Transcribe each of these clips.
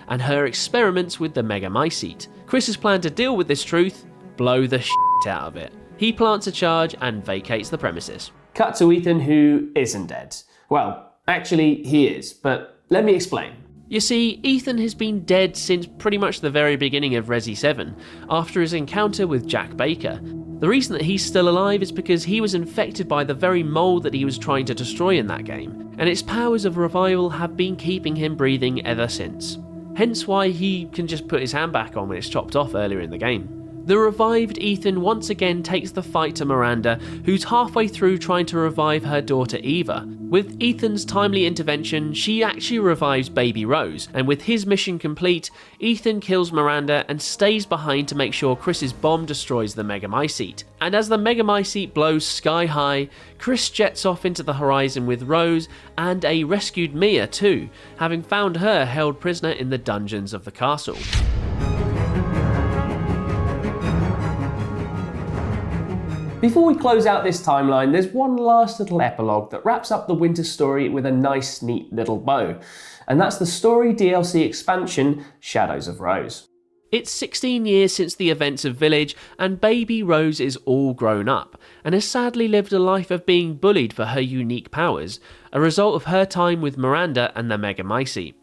and her experiments with the Megamycete. Chris's plan to deal with this truth? Blow the shit out of it. He plants a charge and vacates the premises. Cut to Ethan, who isn't dead. Well, actually he is, but let me explain. You see, Ethan has been dead since pretty much the very beginning of Resi 7, after his encounter with Jack Baker. The reason that he's still alive is because he was infected by the very mold that he was trying to destroy in that game, and its powers of revival have been keeping him breathing ever since. Hence why he can just put his hand back on when it's chopped off earlier in the game. The revived Ethan once again takes the fight to Miranda, who's halfway through trying to revive her daughter Eva. With Ethan's timely intervention, she actually revives baby Rose, and with his mission complete, Ethan kills Miranda and stays behind to make sure Chris's bomb destroys the Megamycete. And as the Megamycete blows sky high, Chris jets off into the horizon with Rose and a rescued Mia too, having found her held prisoner in the dungeons of the castle. Before we close out this timeline, there's one last little epilogue that wraps up the winter story with a nice, neat little bow. And that's the story DLC expansion, Shadows of Rose. It's 16 years since the events of Village, and baby Rose is all grown up, and has sadly lived a life of being bullied for her unique powers, a result of her time with Miranda and the Megamycete.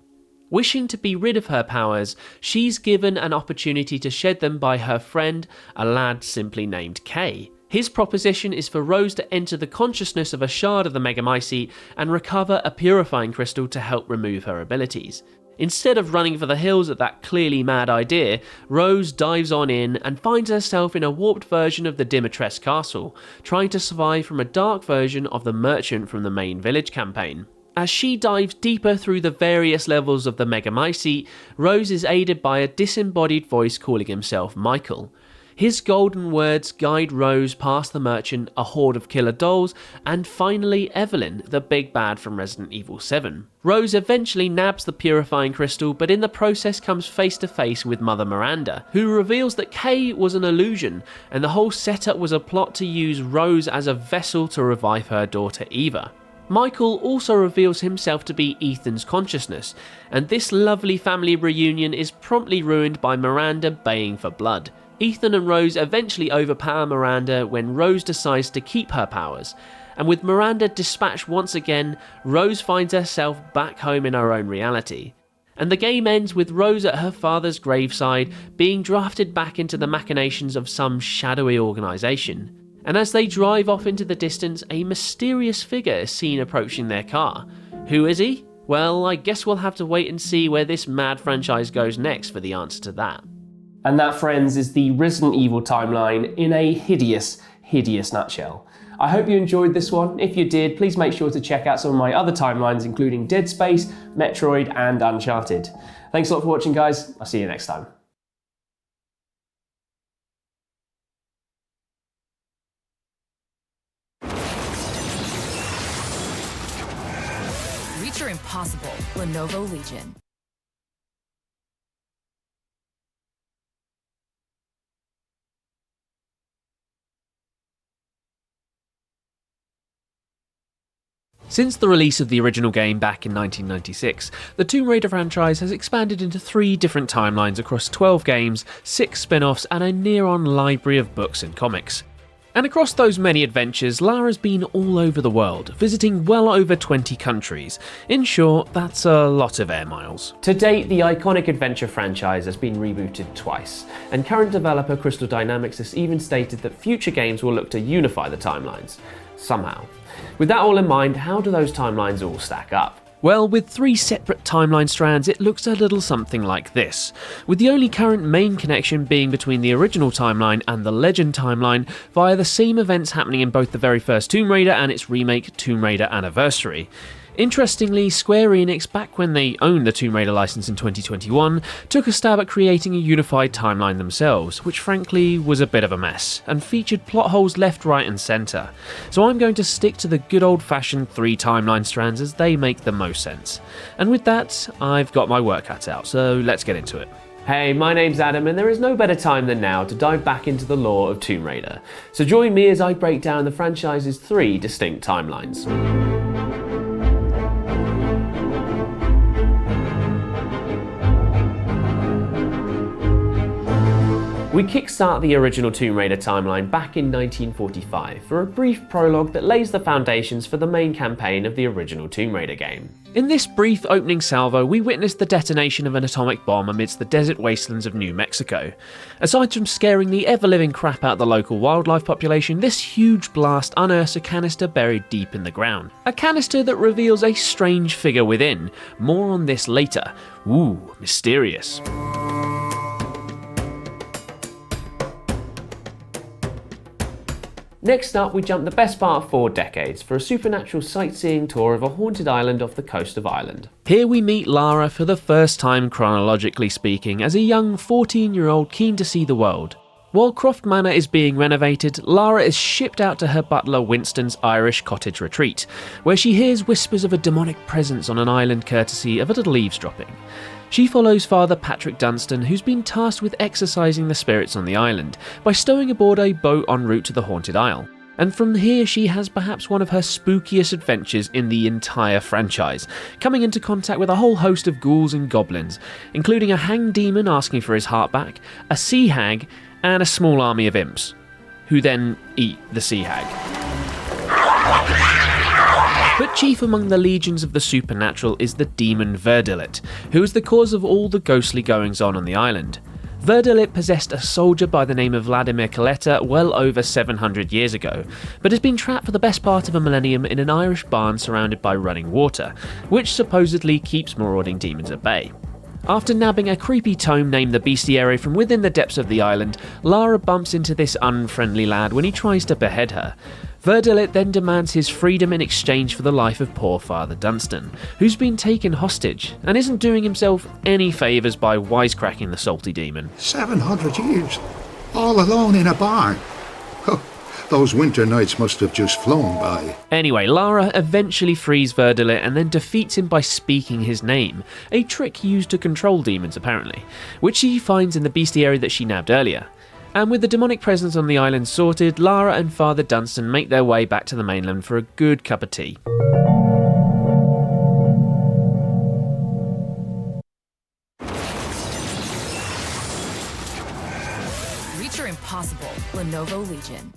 Wishing to be rid of her powers, she's given an opportunity to shed them by her friend, a lad simply named Kay. His proposition is for Rose to enter the consciousness of a shard of the Megamycete and recover a purifying crystal to help remove her abilities. Instead of running for the hills at that clearly mad idea, Rose dives on in and finds herself in a warped version of the Dimitrescu castle, trying to survive from a dark version of the merchant from the main Village campaign. As she dives deeper through the various levels of the Megamycete, Rose is aided by a disembodied voice calling himself Michael. His golden words guide Rose past the merchant, a horde of killer dolls, and finally Evelyn, the big bad from Resident Evil 7. Rose eventually nabs the purifying crystal, but in the process comes face to face with Mother Miranda, who reveals that Kay was an illusion, and the whole setup was a plot to use Rose as a vessel to revive her daughter Eva. Michael also reveals himself to be Ethan's consciousness, and this lovely family reunion is promptly ruined by Miranda baying for blood. Ethan and Rose eventually overpower Miranda when Rose decides to keep her powers, and with Miranda dispatched once again, Rose finds herself back home in her own reality. And the game ends with Rose at her father's graveside being drafted back into the machinations of some shadowy organisation. And as they drive off into the distance, a mysterious figure is seen approaching their car. Who is he? Well, I guess we'll have to wait and see where this mad franchise goes next for the answer to that. And that, friends, is the Resident Evil timeline in a hideous, hideous nutshell. I hope you enjoyed this one. If you did, please make sure to check out some of my other timelines, including Dead Space, Metroid, and Uncharted. Thanks a lot for watching, guys. I'll see you next time. Reach your impossible, Lenovo Legion. Since the release of the original game back in 1996, the Tomb Raider franchise has expanded into 3 different timelines across 12 games, 6 spin-offs, and a near-on library of books and comics. And across those many adventures, Lara's been all over the world, visiting well over 20 countries. In short, that's a lot of air miles. To date, the iconic adventure franchise has been rebooted twice, and current developer Crystal Dynamics has even stated that future games will look to unify the timelines. Somehow. With that all in mind, how do those timelines all stack up? Well, with 3 separate timeline strands, it looks a little something like this, with the only current main connection being between the original timeline and the Legend timeline via the same events happening in both the very first Tomb Raider and its remake Tomb Raider Anniversary. Interestingly, Square Enix, back when they owned the Tomb Raider license in 2021, took a stab at creating a unified timeline themselves, which frankly was a bit of a mess, and featured plot holes left, right and centre. So I'm going to stick to the good old-fashioned 3 timeline strands as they make the most sense. And with that, I've got my work cut out, so let's get into it. Hey, my name's Adam, and there is no better time than now to dive back into the lore of Tomb Raider. So join me as I break down the franchise's 3 distinct timelines. We kickstart the original Tomb Raider timeline back in 1945 for a brief prologue that lays the foundations for the main campaign of the original Tomb Raider game. In this brief opening salvo, we witness the detonation of an atomic bomb amidst the desert wastelands of New Mexico. Aside from scaring the ever-living crap out of the local wildlife population, this huge blast unearths a canister buried deep in the ground. A canister that reveals a strange figure within. More on this later. Ooh, mysterious. Next up, we jump the best part of 4 decades for a supernatural sightseeing tour of a haunted island off the coast of Ireland. Here we meet Lara for the first time chronologically speaking as a young 14-year-old keen to see the world. While Croft Manor is being renovated, Lara is shipped out to her butler Winston's Irish cottage retreat, where she hears whispers of a demonic presence on an island courtesy of a little eavesdropping. She follows Father Patrick Dunstan, who's been tasked with exorcising the spirits on the island by stowing aboard a boat en route to the Haunted Isle. And from here she has perhaps one of her spookiest adventures in the entire franchise, coming into contact with a whole host of ghouls and goblins, including a hanged demon asking for his heart back, a sea hag, and a small army of imps, who then eat the sea hag. But chief among the legions of the supernatural is the demon Verdilit, who is the cause of all the ghostly goings-on the island. Verdilit possessed a soldier by the name of Vladimir Coletta well over 700 years ago, but has been trapped for the best part of a millennium in an Irish barn surrounded by running water, which supposedly keeps marauding demons at bay. After nabbing a creepy tome named the Bestiary from within the depths of the island, Lara bumps into this unfriendly lad when he tries to behead her. Verdilit then demands his freedom in exchange for the life of poor Father Dunstan, who's been taken hostage and isn't doing himself any favours by wisecracking the salty demon. 700 years, all alone in a barn. Oh, those winter nights must have just flown by. Anyway, Lara eventually frees Verdilit and then defeats him by speaking his name, a trick used to control demons apparently, which she finds in the bestiary that she nabbed earlier. And with the demonic presence on the island sorted, Lara and Father Dunstan make their way back to the mainland for a good cup of tea. Reach your impossible, Lenovo Legion.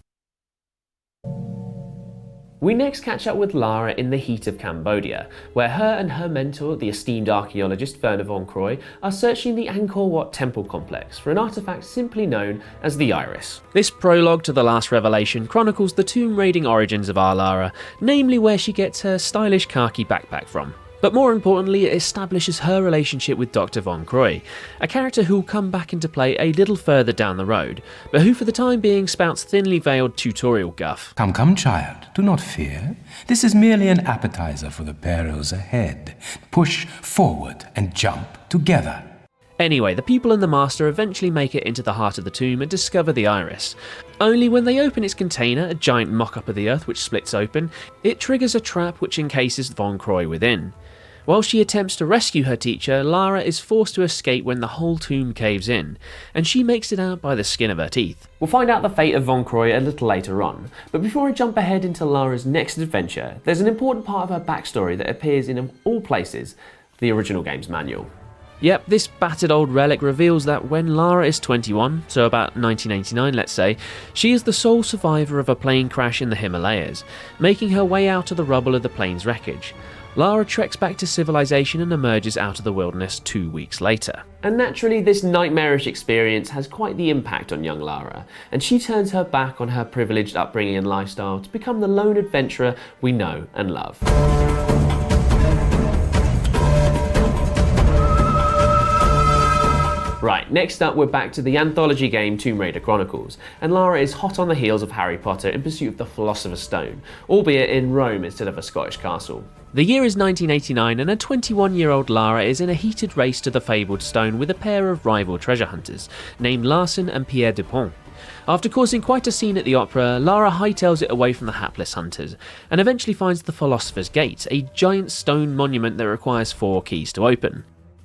We next catch up with Lara in the heat of Cambodia, where her and her mentor, the esteemed archaeologist Werner von Croy, are searching the Angkor Wat temple complex for an artifact simply known as the Iris. This prologue to the last revelation chronicles the tomb raiding origins of our Lara, namely where she gets her stylish khaki backpack from. But more importantly, it establishes her relationship with Dr. von Croy, a character who will come back into play a little further down the road, but who for the time being spouts thinly veiled tutorial guff. Come, come, child, do not fear. This is merely an appetizer for the perils ahead. Push forward and jump together. Anyway, the pupil and the master eventually make it into the heart of the tomb and discover the Iris. Only when they open its container, a giant mock-up of the earth which splits open, it triggers a trap which encases von Croy within. While she attempts to rescue her teacher, Lara is forced to escape when the whole tomb caves in, and she makes it out by the skin of her teeth. We'll find out the fate of von Croy a little later on, but before I jump ahead into Lara's next adventure, there's an important part of her backstory that appears in, of all places, the original game's manual. Yep, this battered old relic reveals that when Lara is 21, so about 1989 let's say, she is the sole survivor of a plane crash in the Himalayas, making her way out of the rubble of the plane's wreckage. Lara treks back to civilization and emerges out of the wilderness 2 weeks later. And naturally, this nightmarish experience has quite the impact on young Lara, and she turns her back on her privileged upbringing and lifestyle to become the lone adventurer we know and love. Right, next up we're back to the anthology game Tomb Raider Chronicles, and Lara is hot on the heels of Harry Potter in pursuit of the Philosopher's Stone, albeit in Rome instead of a Scottish castle. The year is 1989 and a 21-year-old Lara is in a heated race to the fabled stone with a pair of rival treasure hunters, named Larson and Pierre Dupont. After causing quite a scene at the opera, Lara hightails it away from the hapless hunters, and eventually finds the Philosopher's Gate, a giant stone monument that requires 4 keys to open.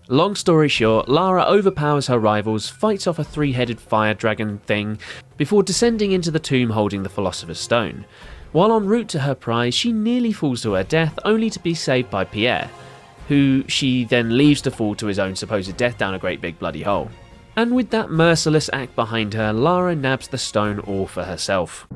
Long story short, Lara overpowers her rivals, fights off a 3-headed fire dragon thing, before descending into the tomb holding the Philosopher's Stone. While en route to her prize, she nearly falls to her death, only to be saved by Pierre, who she then leaves to fall to his own supposed death down a great big bloody hole. And with that merciless act behind her, Lara nabs the stone all for herself.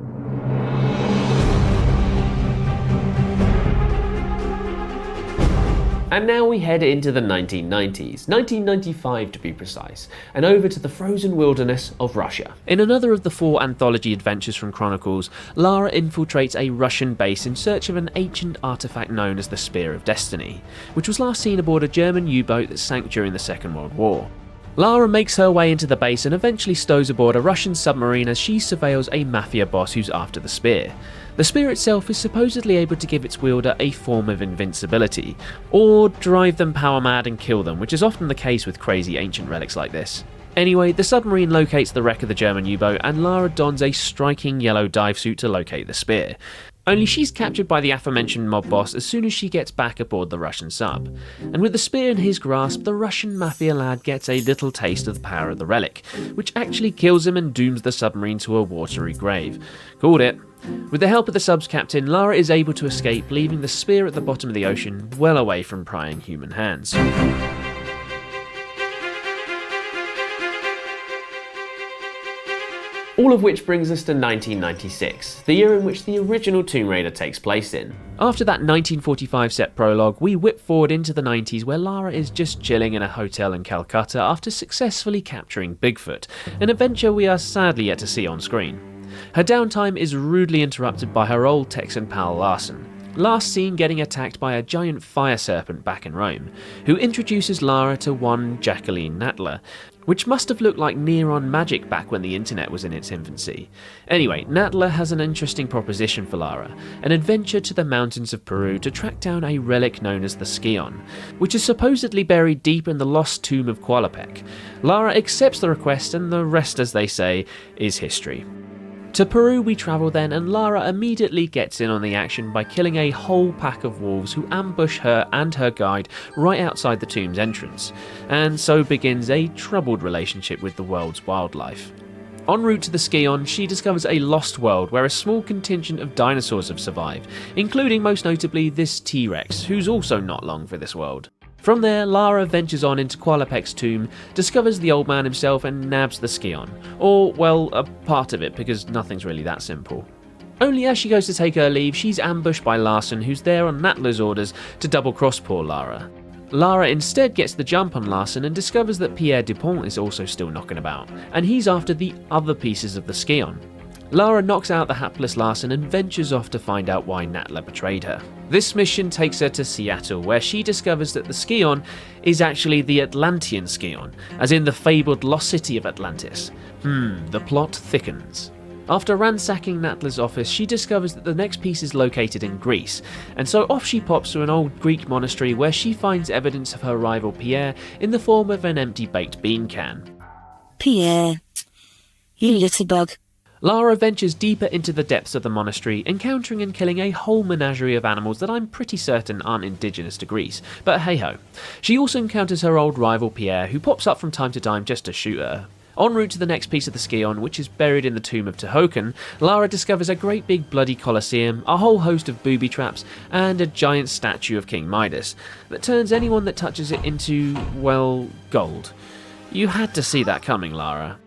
And now we head into the 1990s, 1995 to be precise, and over to the frozen wilderness of Russia. In another of the 4 anthology adventures from Chronicles, Lara infiltrates a Russian base in search of an ancient artifact known as the Spear of Destiny, which was last seen aboard a German U-boat that sank during the Second World War. Lara makes her way into the base and eventually stows aboard a Russian submarine as she surveils a mafia boss who's after the spear. The spear itself is supposedly able to give its wielder a form of invincibility, or drive them power mad and kill them, which is often the case with crazy ancient relics like this. Anyway, the submarine locates the wreck of the German U-boat and Lara dons a striking yellow dive suit to locate the spear. Only she's captured by the aforementioned mob boss as soon as she gets back aboard the Russian sub. And with the spear in his grasp, the Russian mafia lad gets a little taste of the power of the relic, which actually kills him and dooms the submarine to a watery grave. Called it. With the help of the sub's captain, Lara is able to escape, leaving the spear at the bottom of the ocean, well away from prying human hands. All of which brings us to 1996, the year in which the original Tomb Raider takes place in. After that 1945 set prologue, we whip forward into the 90s where Lara is just chilling in a hotel in Calcutta after successfully capturing Bigfoot, an adventure we are sadly yet to see on screen. Her downtime is rudely interrupted by her old Texan pal Larson, last seen getting attacked by a giant fire serpent back in Rome, who introduces Lara to one Jacqueline Natler, which must have looked like neon magic back when the internet was in its infancy. Anyway, Natler has an interesting proposition for Lara, an adventure to the mountains of Peru to track down a relic known as the Skion, which is supposedly buried deep in the lost tomb of Qualopec. Lara accepts the request and the rest, as they say, is history. To Peru we travel then, and Lara immediately gets in on the action by killing a whole pack of wolves who ambush her and her guide right outside the tomb's entrance, and so begins a troubled relationship with the world's wildlife. En route to the Skion, she discovers a lost world where a small contingent of dinosaurs have survived, including most notably this T-Rex, who's also not long for this world. From there, Lara ventures on into Qualopec's tomb, discovers the old man himself and nabs the Skion. Or, well, a part of it, because nothing's really that simple. Only as she goes to take her leave, she's ambushed by Larson, who's there on Natler's orders to double-cross poor Lara. Lara instead gets the jump on Larson and discovers that Pierre Dupont is also still knocking about, and he's after the other pieces of the Skion. Lara knocks out the hapless Larson and ventures off to find out why Natler betrayed her. This mission takes her to Seattle, where she discovers that the Skion is actually the Atlantean Skion, as in the fabled lost city of Atlantis. The plot thickens. After ransacking Natler's office, she discovers that the next piece is located in Greece, and so off she pops to an old Greek monastery where she finds evidence of her rival Pierre in the form of an empty baked bean can. Pierre, you little bug. Lara ventures deeper into the depths of the monastery, encountering and killing a whole menagerie of animals that I'm pretty certain aren't indigenous to Greece, but hey-ho. She also encounters her old rival Pierre, who pops up from time to time just to shoot her. En route to the next piece of the Skion, which is buried in the tomb of Tehokan, Lara discovers a great big bloody colosseum, a whole host of booby traps, and a giant statue of King Midas that turns anyone that touches it into, well, gold. You had to see that coming, Lara.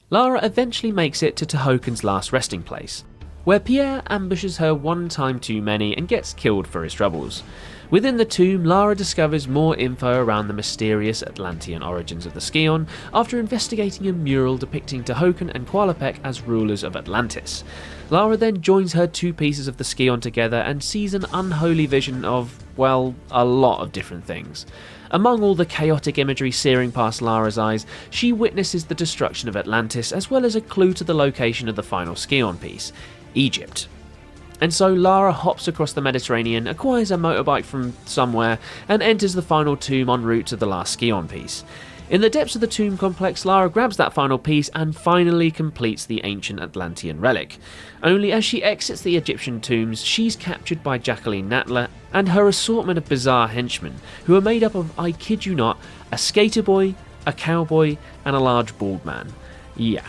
Lara eventually makes it to Tehokan's last resting place, where Pierre ambushes her one time too many and gets killed for his troubles. Within the tomb, Lara discovers more info around the mysterious Atlantean origins of the Skion after investigating a mural depicting Tehokan and Qualopec as rulers of Atlantis. Lara then joins her two pieces of the Skion together and sees an unholy vision of, well, a lot of different things. Among all the chaotic imagery searing past Lara's eyes, she witnesses the destruction of Atlantis as well as a clue to the location of the final Skion piece, Egypt. And so Lara hops across the Mediterranean, acquires a motorbike from somewhere, and enters the final tomb en route to the last Skion piece. In the depths of the tomb complex, Lara grabs that final piece and finally completes the ancient Atlantean relic. Only as she exits the Egyptian tombs, she's captured by Jacqueline Natler and her assortment of bizarre henchmen, who are made up of, I kid you not, a skater boy, a cowboy, and a large bald man. Yeah.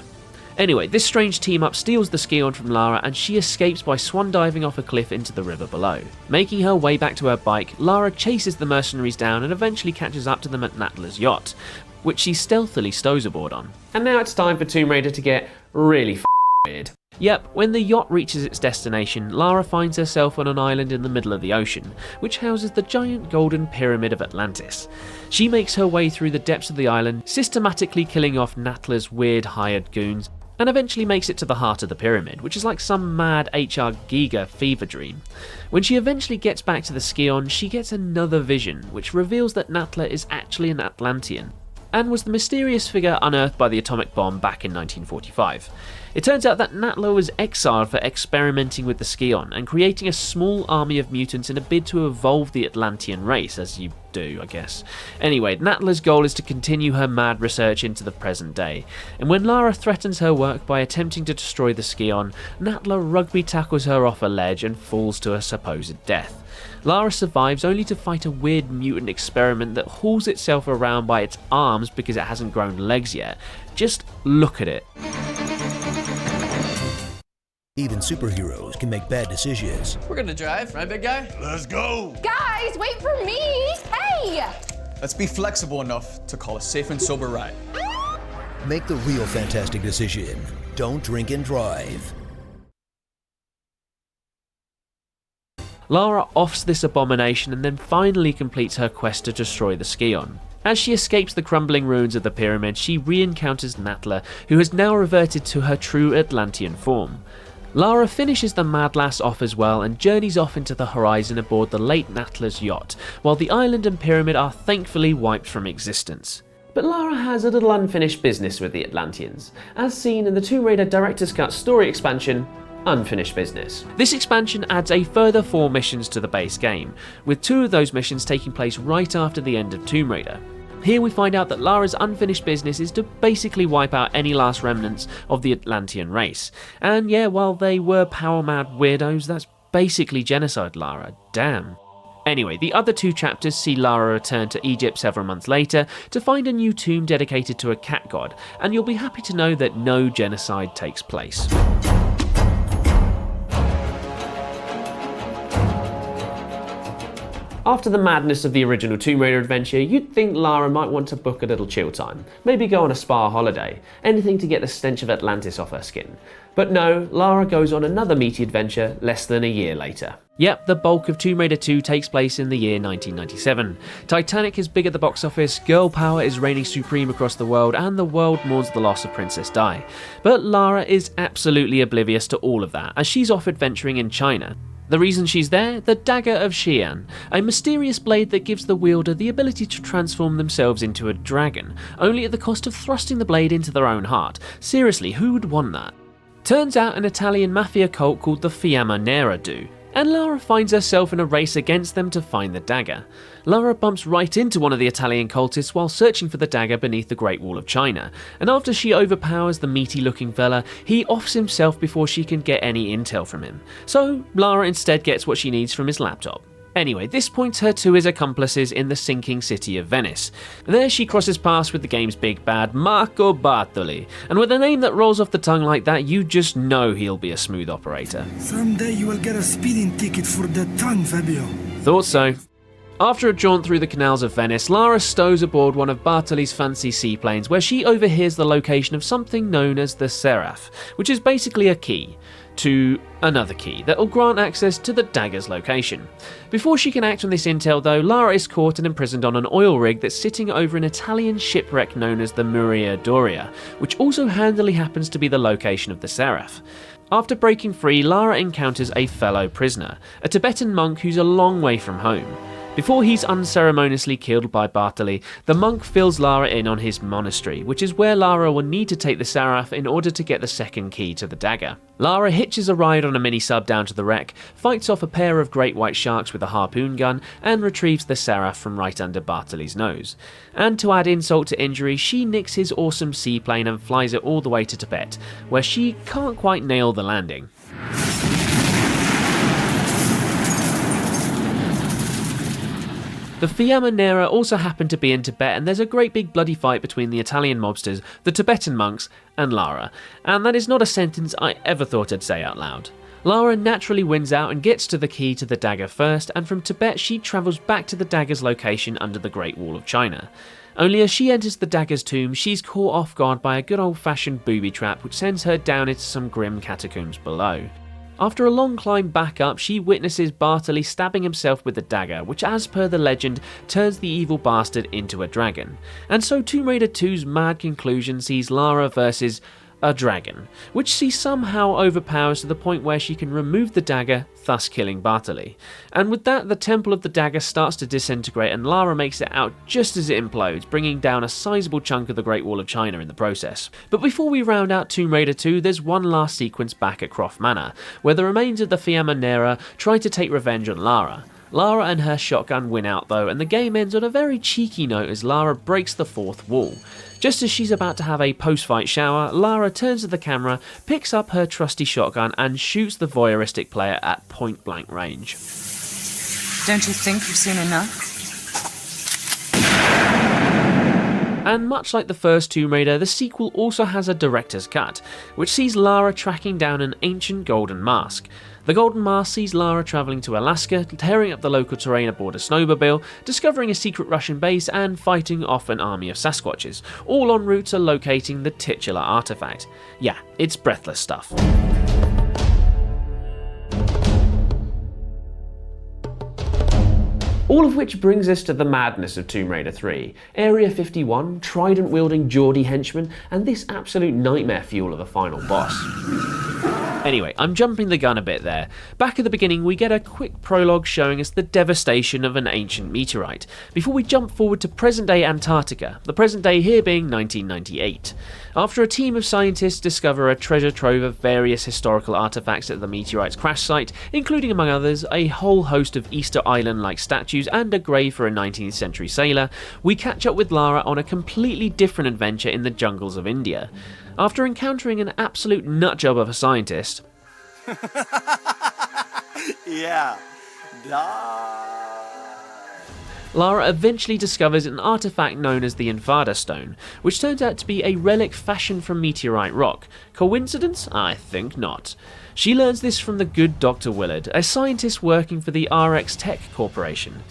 Anyway, this strange team-up steals the Scion from Lara and she escapes by swan diving off a cliff into the river below. Making her way back to her bike, Lara chases the mercenaries down and eventually catches up to them at Natla's yacht, which she stealthily stows aboard on. And now it's time for Tomb Raider to get really weird. Yep, when the yacht reaches its destination, Lara finds herself on an island in the middle of the ocean, which houses the giant golden pyramid of Atlantis. She makes her way through the depths of the island, systematically killing off Natla's weird hired goons, and eventually makes it to the heart of the pyramid, which is like some mad HR Giga fever dream. When she eventually gets back to the Scion, she gets another vision, which reveals that Natla is actually an Atlantean, and was the mysterious figure unearthed by the atomic bomb back in 1945. It turns out that Natla was exiled for experimenting with the Scion and creating a small army of mutants in a bid to evolve the Atlantean race, as you do, I guess. Anyway, Natla's goal is to continue her mad research into the present day, and when Lara threatens her work by attempting to destroy the Scion, Natla rugby tackles her off a ledge and falls to a supposed death. Lara survives only to fight a weird mutant experiment that hauls itself around by its arms because it hasn't grown legs yet. Just look at it. Even superheroes can make bad decisions. We're gonna drive, right, big guy? Let's go! Guys, wait for me! Hey! Let's be flexible enough to call a safe and sober ride. Make the real fantastic decision. Don't drink and drive. Lara offs this abomination and then finally completes her quest to destroy the Scion. As she escapes the crumbling ruins of the pyramid, she re-encounters Natla, who has now reverted to her true Atlantean form. Lara finishes the Mad Lass off as well and journeys off into the horizon aboard the late Natla's yacht, while the island and pyramid are thankfully wiped from existence. But Lara has a little unfinished business with the Atlanteans, as seen in the Tomb Raider Director's Cut story expansion, Unfinished Business. This expansion adds a further 4 missions to the base game, with 2 of those missions taking place right after the end of Tomb Raider. Here we find out that Lara's unfinished business is to basically wipe out any last remnants of the Atlantean race. And yeah, while they were power-mad weirdos, that's basically genocide, Lara. Damn. Anyway, the other 2 chapters see Lara return to Egypt several months later to find a new tomb dedicated to a cat god, and you'll be happy to know that no genocide takes place. After the madness of the original Tomb Raider adventure, you'd think Lara might want to book a little chill time, maybe go on a spa holiday, anything to get the stench of Atlantis off her skin. But no, Lara goes on another meaty adventure less than a year later. Yep, the bulk of Tomb Raider 2 takes place in the year 1997. Titanic is big at the box office, girl power is reigning supreme across the world, and the world mourns the loss of Princess Di. But Lara is absolutely oblivious to all of that, as she's off adventuring in China. The reason she's there? The Dagger of Xi'an, a mysterious blade that gives the wielder the ability to transform themselves into a dragon, only at the cost of thrusting the blade into their own heart. Seriously, who would want that? Turns out an Italian mafia cult called the Fiamma Nera do, and Lara finds herself in a race against them to find the dagger. Lara bumps right into one of the Italian cultists while searching for the dagger beneath the Great Wall of China, and after she overpowers the meaty-looking fella, he offs himself before she can get any intel from him. So Lara instead gets what she needs from his laptop. Anyway, this points her to his accomplices in the sinking city of Venice. There she crosses paths with the game's big bad, Marco Bartoli, and with a name that rolls off the tongue like that, you just know he'll be a smooth operator. Someday you will get a speeding ticket for that tongue, Fabio. Thought so. After a jaunt through the canals of Venice, Lara stows aboard one of Bartoli's fancy seaplanes where she overhears the location of something known as the Seraph, which is basically a key to another key that will grant access to the dagger's location. Before she can act on this intel though, Lara is caught and imprisoned on an oil rig that's sitting over an Italian shipwreck known as the Maria Doria, which also handily happens to be the location of the Seraph. After breaking free, Lara encounters a fellow prisoner, a Tibetan monk who's a long way from home. Before he's unceremoniously killed by Bartoli, the monk fills Lara in on his monastery, which is where Lara will need to take the Seraph in order to get the second key to the dagger. Lara hitches a ride on a mini-sub down to the wreck, fights off a pair of great white sharks with a harpoon gun, and retrieves the Seraph from right under Bartoli's nose. And to add insult to injury, she nicks his awesome seaplane and flies it all the way to Tibet, where she can't quite nail the landing. The Fiamma Nera also happen to be in Tibet, and there's a great big bloody fight between the Italian mobsters, the Tibetan monks, and Lara. And that is not a sentence I ever thought I'd say out loud. Lara naturally wins out and gets to the key to the dagger first, and from Tibet she travels back to the dagger's location under the Great Wall of China. Only as she enters the dagger's tomb, she's caught off guard by a good old-fashioned booby trap which sends her down into some grim catacombs below. After a long climb back up, she witnesses Bartley stabbing himself with the dagger, which as per the legend turns the evil bastard into a dragon. And so Tomb Raider 2's mad conclusion sees Lara versus a dragon, which she somehow overpowers to the point where she can remove the dagger, thus killing Bartley. And with that, the temple of the dagger starts to disintegrate and Lara makes it out just as it implodes, bringing down a sizable chunk of the Great Wall of China in the process. But before we round out Tomb Raider 2, there's one last sequence back at Croft Manor, where the remains of the Fiamma Nera try to take revenge on Lara. Lara and her shotgun win out though, and the game ends on a very cheeky note as Lara breaks the fourth wall. Just as she's about to have a post-fight shower, Lara turns to the camera, picks up her trusty shotgun and shoots the voyeuristic player at point-blank range. Don't you think you've seen enough? And much like the first Tomb Raider, the sequel also has a director's cut, which sees Lara tracking down an ancient golden mask. The golden mask sees Lara travelling to Alaska, tearing up the local terrain aboard a snowmobile, discovering a secret Russian base and fighting off an army of Sasquatches, all en route to locating the titular artefact. Yeah, it's breathless stuff. All of which brings us to the madness of Tomb Raider 3, Area 51, trident-wielding Geordie henchmen, and this absolute nightmare fuel of a final boss. Anyway, I'm jumping the gun a bit there. Back at the beginning, we get a quick prologue showing us the devastation of an ancient meteorite, before we jump forward to present-day Antarctica, the present day here being 1998. After a team of scientists discover a treasure trove of various historical artefacts at the meteorite's crash site, including among others a whole host of Easter Island-like statues and a grave for a 19th century sailor, we catch up with Lara on a completely different adventure in the jungles of India. After encountering an absolute nutjob of a scientist, yeah, Lara eventually discovers an artifact known as the Infada Stone, which turns out to be a relic fashioned from meteorite rock. Coincidence? I think not. She learns this from the good Dr. Willard, a scientist working for the RX Tech Corporation.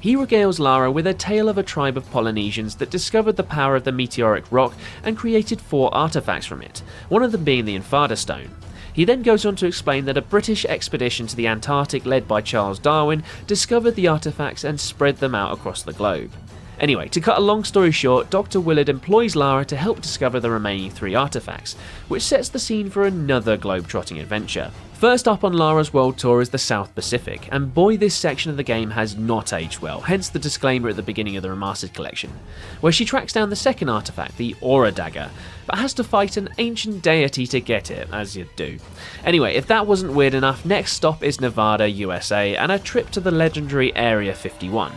He regales Lara with a tale of a tribe of Polynesians that discovered the power of the meteoric rock and created 4 artifacts from it, one of them being the Infada Stone. He then goes on to explain that a British expedition to the Antarctic led by Charles Darwin discovered the artifacts and spread them out across the globe. Anyway, to cut a long story short, Dr. Willard employs Lara to help discover the remaining 3 artifacts, which sets the scene for another globe-trotting adventure. First up on Lara's world tour is the South Pacific, and boy this section of the game has not aged well, hence the disclaimer at the beginning of the remastered collection, where she tracks down the second artifact, the Aura Dagger, but has to fight an ancient deity to get it, as you do. Anyway, if that wasn't weird enough, next stop is Nevada, USA, and a trip to the legendary Area 51.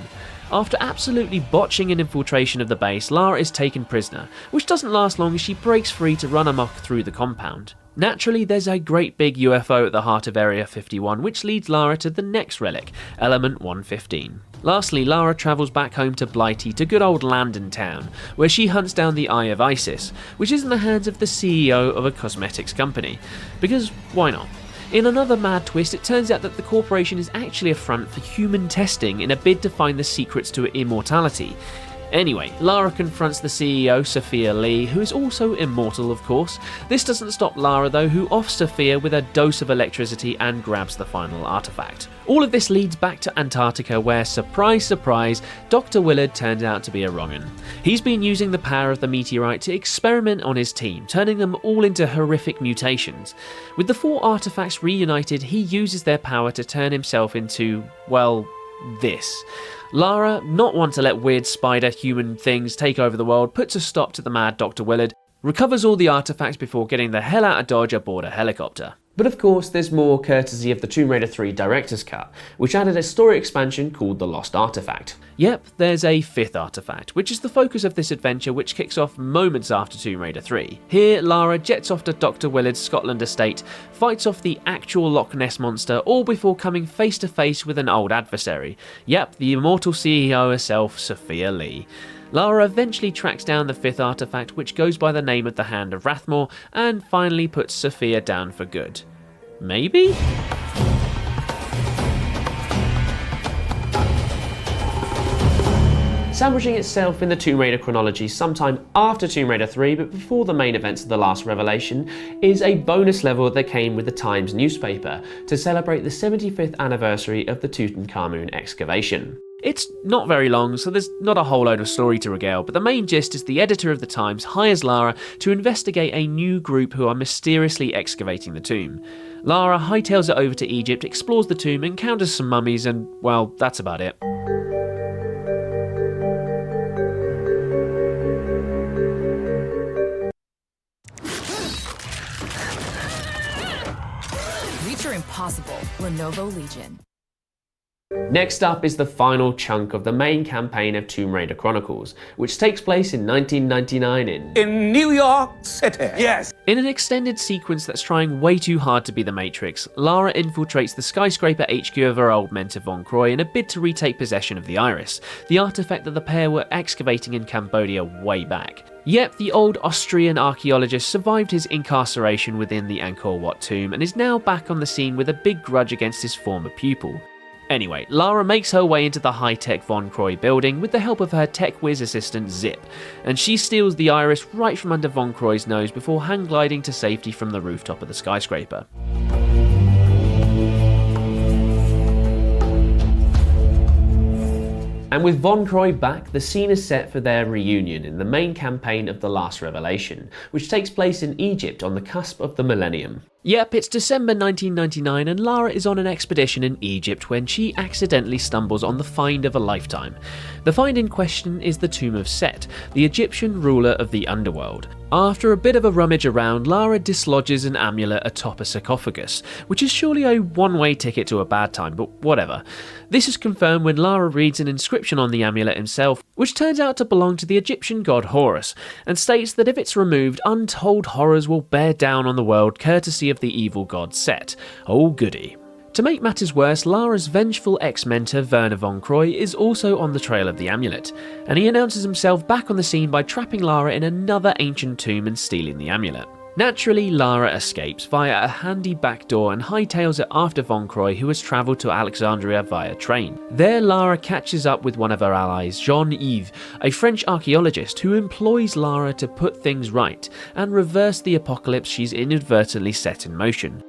After absolutely botching an infiltration of the base, Lara is taken prisoner, which doesn't last long as she breaks free to run amok through the compound. Naturally, there's a great big UFO at the heart of Area 51, which leads Lara to the next relic, Element 115. Lastly, Lara travels back home to Blighty, to good old Landon Town, where she hunts down the Eye of Isis, which is in the hands of the CEO of a cosmetics company. Because why not? In another mad twist, it turns out that the corporation is actually a front for human testing in a bid to find the secrets to immortality. Anyway, Lara confronts the CEO, Sophia Lee, who is also immortal of course. This doesn't stop Lara though, who offs Sophia with a dose of electricity and grabs the final artifact. All of this leads back to Antarctica where, surprise surprise, Dr. Willard turns out to be a wrong'un. He's been using the power of the meteorite to experiment on his team, turning them all into horrific mutations. With the 4 artifacts reunited, he uses their power to turn himself into, well, this. Lara, not one to let weird spider human things take over the world, puts a stop to the mad Dr. Willard, recovers all the artifacts before getting the hell out of Dodge aboard a helicopter. But of course, there's more courtesy of the Tomb Raider 3 Director's Cut, which added a story expansion called The Lost Artifact. Yep, there's a fifth artifact, which is the focus of this adventure, which kicks off moments after Tomb Raider 3. Here, Lara jets off to Dr. Willard's Scotland estate, fights off the actual Loch Ness monster, all before coming face to face with an old adversary. Yep, the immortal CEO herself, Sophia Lee. Lara eventually tracks down the fifth artifact, which goes by the name of the Hand of Rathmore, and finally puts Sophia down for good. Maybe? Sandwiching itself in the Tomb Raider chronology sometime after Tomb Raider 3 but before the main events of The Last Revelation is a bonus level that came with the Times newspaper to celebrate the 75th anniversary of the Tutankhamun excavation. It's not very long, so there's not a whole load of story to regale, but the main gist is the editor of the Times hires Lara to investigate a new group who are mysteriously excavating the tomb. Lara hightails it over to Egypt, explores the tomb, encounters some mummies, and, well, that's about it. Reach your impossible, Lenovo Legion. Next up is the final chunk of the main campaign of Tomb Raider Chronicles, which takes place in 1999 in New York City. Yes. In an extended sequence that's trying way too hard to be the Matrix, Lara infiltrates the skyscraper HQ of her old mentor Von Croy in a bid to retake possession of the Iris, the artifact that the pair were excavating in Cambodia way back. Yep, the old Austrian archaeologist survived his incarceration within the Angkor Wat tomb and is now back on the scene with a big grudge against his former pupil. Anyway, Lara makes her way into the high-tech Von Croy building with the help of her tech whiz assistant Zip, and she steals the Iris right from under Von Croy's nose before hang gliding to safety from the rooftop of the skyscraper. And with Von Croy back, the scene is set for their reunion in the main campaign of The Last Revelation, which takes place in Egypt on the cusp of the millennium. Yep, it's December 1999 and Lara is on an expedition in Egypt when she accidentally stumbles on the find of a lifetime. The find in question is the tomb of Set, the Egyptian ruler of the underworld. After a bit of a rummage around, Lara dislodges an amulet atop a sarcophagus, which is surely a one-way ticket to a bad time, but whatever. This is confirmed when Lara reads an inscription on the amulet himself, which turns out to belong to the Egyptian god Horus, and states that if it's removed, untold horrors will bear down on the world courtesy of the evil god Set. Oh goody. To make matters worse, Lara's vengeful ex-mentor Werner Von Croy is also on the trail of the amulet, and he announces himself back on the scene by trapping Lara in another ancient tomb and stealing the amulet. Naturally, Lara escapes via a handy back door and hightails it after Von Croy, who has travelled to Alexandria via train. There, Lara catches up with one of her allies, Jean-Yves, a French archaeologist who employs Lara to put things right and reverse the apocalypse she's inadvertently set in motion.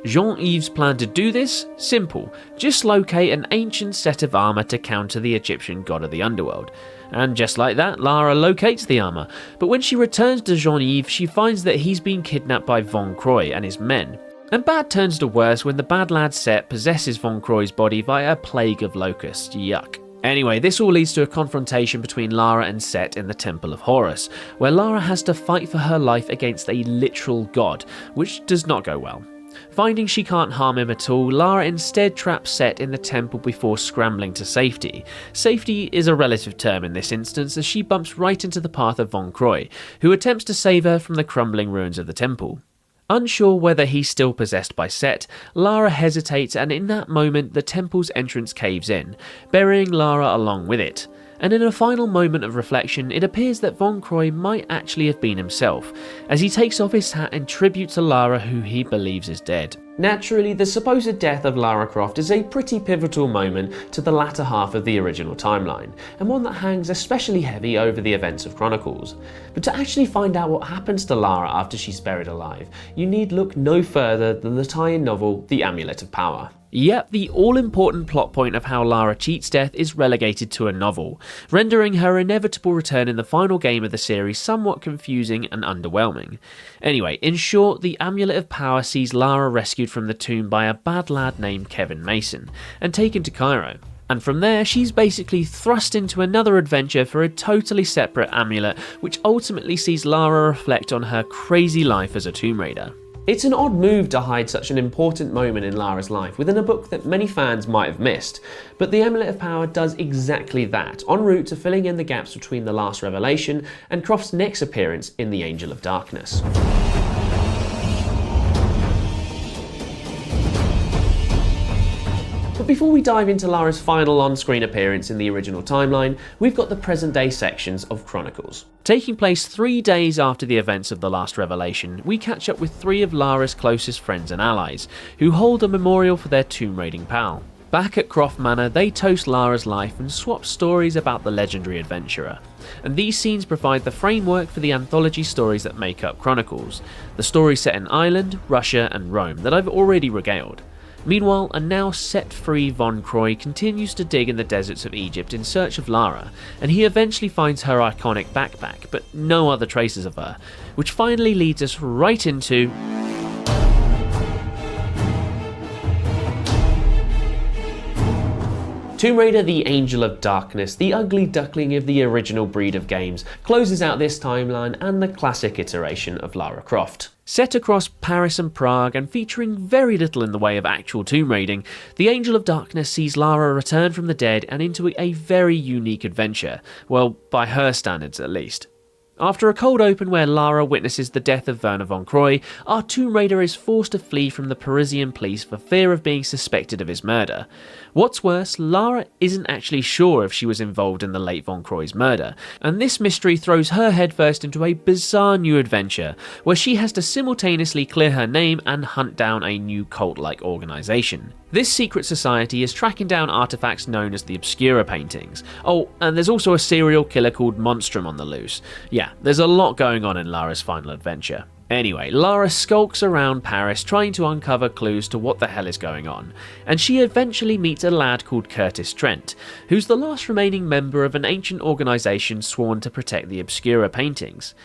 Jean-Yves' plan to do this? Simple. Just locate an ancient set of armour to counter the Egyptian god of the underworld. And just like that, Lara locates the armour, but when she returns to Jean-Yves, she finds that he's been kidnapped by Von Croy and his men. And bad turns to worse when the bad lad Set possesses Von Croy's body via a plague of locusts. Yuck. Anyway, this all leads to a confrontation between Lara and Set in the Temple of Horus, where Lara has to fight for her life against a literal god, which does not go well. Finding she can't harm him at all, Lara instead traps Set in the temple before scrambling to safety. Safety is a relative term in this instance, as she bumps right into the path of Von Croy, who attempts to save her from the crumbling ruins of the temple. Unsure whether he's still possessed by Set, Lara hesitates, and in that moment the temple's entrance caves in, burying Lara along with it. And in a final moment of reflection, it appears that Von Croy might actually have been himself, as he takes off his hat in tribute to Lara, who he believes is dead. Naturally, the supposed death of Lara Croft is a pretty pivotal moment to the latter half of the original timeline, and one that hangs especially heavy over the events of Chronicles. But to actually find out what happens to Lara after she's buried alive, you need look no further than the tie-in novel The Amulet of Power. Yep, the all-important plot point of how Lara cheats death is relegated to a novel, rendering her inevitable return in the final game of the series somewhat confusing and underwhelming. Anyway, in short, the Amulet of Power sees Lara rescued from the tomb by a bad lad named Kevin Mason, and taken to Cairo. And from there, she's basically thrust into another adventure for a totally separate amulet, which ultimately sees Lara reflect on her crazy life as a Tomb Raider. It's an odd move to hide such an important moment in Lara's life within a book that many fans might have missed, but the Amulet of Power does exactly that, en route to filling in the gaps between the last revelation and Croft's next appearance in the Angel of Darkness. But before we dive into Lara's final on-screen appearance in the original timeline, we've got the present-day sections of Chronicles. Taking place 3 days after the events of the last revelation, we catch up with 3 of Lara's closest friends and allies, who hold a memorial for their tomb-raiding pal. Back at Croft Manor, they toast Lara's life and swap stories about the legendary adventurer. And these scenes provide the framework for the anthology stories that make up Chronicles, the stories set in Ireland, Russia and Rome that I've already regaled. Meanwhile, a now set-free Von Croy continues to dig in the deserts of Egypt in search of Lara, and he eventually finds her iconic backpack, but no other traces of her, which finally leads us right into Tomb Raider: The Angel of Darkness, the ugly duckling of the original breed of games, closes out this timeline and the classic iteration of Lara Croft. Set across Paris and Prague and featuring very little in the way of actual tomb raiding, The Angel of Darkness sees Lara return from the dead and into a very unique adventure, well, by her standards at least. After a cold open where Lara witnesses the death of Werner von Croy, our Tomb Raider is forced to flee from the Parisian police for fear of being suspected of his murder. What's worse, Lara isn't actually sure if she was involved in the late von Croy's murder, and this mystery throws her headfirst into a bizarre new adventure, where she has to simultaneously clear her name and hunt down a new cult-like organisation. This secret society is tracking down artifacts known as the Obscura paintings. Oh, and there's also a serial killer called Monstrum on the loose. Yeah, there's a lot going on in Lara's final adventure. Anyway, Lara skulks around Paris trying to uncover clues to what the hell is going on, and she eventually meets a lad called Curtis Trent, who's the last remaining member of an ancient organisation sworn to protect the Obscura paintings.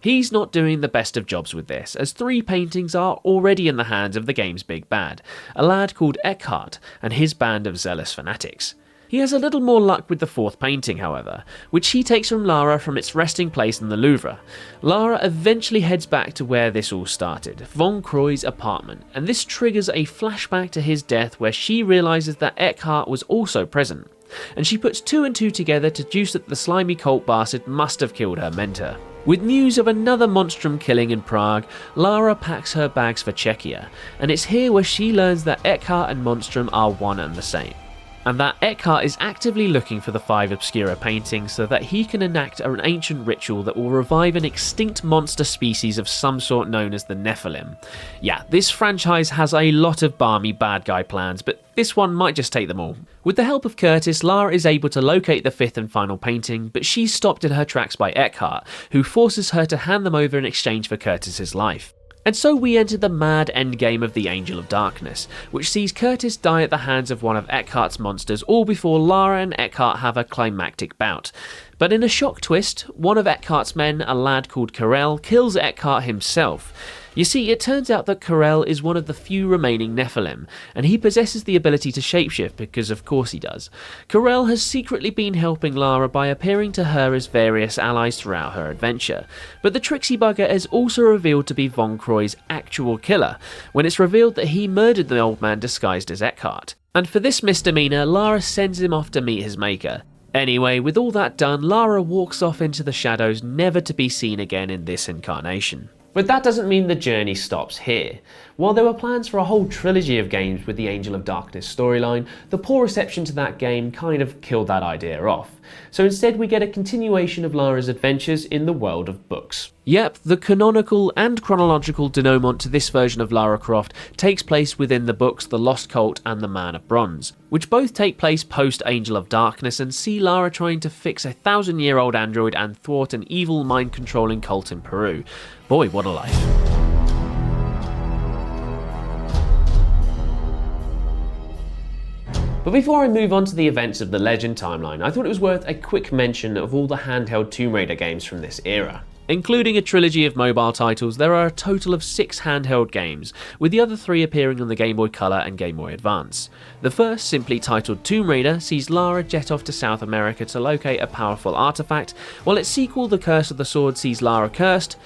He's not doing the best of jobs with this, as 3 paintings are already in the hands of the game's big bad, a lad called Eckhart and his band of zealous fanatics. He has a little more luck with the 4th painting, however, which he takes from Lara from its resting place in the Louvre. Lara eventually heads back to where this all started, Von Croy's apartment, and this triggers a flashback to his death where she realises that Eckhart was also present, and she puts 2 and 2 together to deduce that the slimy cult bastard must have killed her mentor. With news of another Monstrum killing in Prague, Lara packs her bags for Czechia, and it's here where she learns that Eckhart and Monstrum are one and the same, and that Eckhart is actively looking for the 5 Obscura paintings so that he can enact an ancient ritual that will revive an extinct monster species of some sort known as the Nephilim. Yeah, this franchise has a lot of balmy bad guy plans, but this one might just take them all. With the help of Curtis, Lara is able to locate the 5th and final painting, but she's stopped in her tracks by Eckhart, who forces her to hand them over in exchange for Curtis's life. And so we enter the mad endgame of the Angel of Darkness, which sees Curtis die at the hands of one of Eckhart's monsters all before Lara and Eckhart have a climactic bout. But in a shock twist, one of Eckhart's men, a lad called Karel, kills Eckhart himself. You see, it turns out that Karel is one of the few remaining Nephilim, and he possesses the ability to shapeshift because of course he does. Karel has secretly been helping Lara by appearing to her as various allies throughout her adventure, but the tricksy bugger is also revealed to be Von Croy's actual killer, when it's revealed that he murdered the old man disguised as Eckhart. And for this misdemeanor, Lara sends him off to meet his maker. Anyway, with all that done, Lara walks off into the shadows, never to be seen again in this incarnation. But that doesn't mean the journey stops here. While there were plans for a whole trilogy of games with the Angel of Darkness storyline, the poor reception to that game kind of killed that idea off. So instead we get a continuation of Lara's adventures in the world of books. Yep, the canonical and chronological denouement to this version of Lara Croft takes place within the books The Lost Cult and The Man of Bronze, which both take place post Angel of Darkness and see Lara trying to fix a 1,000-year-old android and thwart an evil mind-controlling cult in Peru. Boy, what a life. But before I move on to the events of the Legend timeline, I thought it was worth a quick mention of all the handheld Tomb Raider games from this era. Including a trilogy of mobile titles, there are a total of 6 handheld games, with the other 3 appearing on the Game Boy Color and Game Boy Advance. The first, simply titled Tomb Raider, sees Lara jet off to South America to locate a powerful artifact, while its sequel, The Curse of the Sword, sees Lara cursed,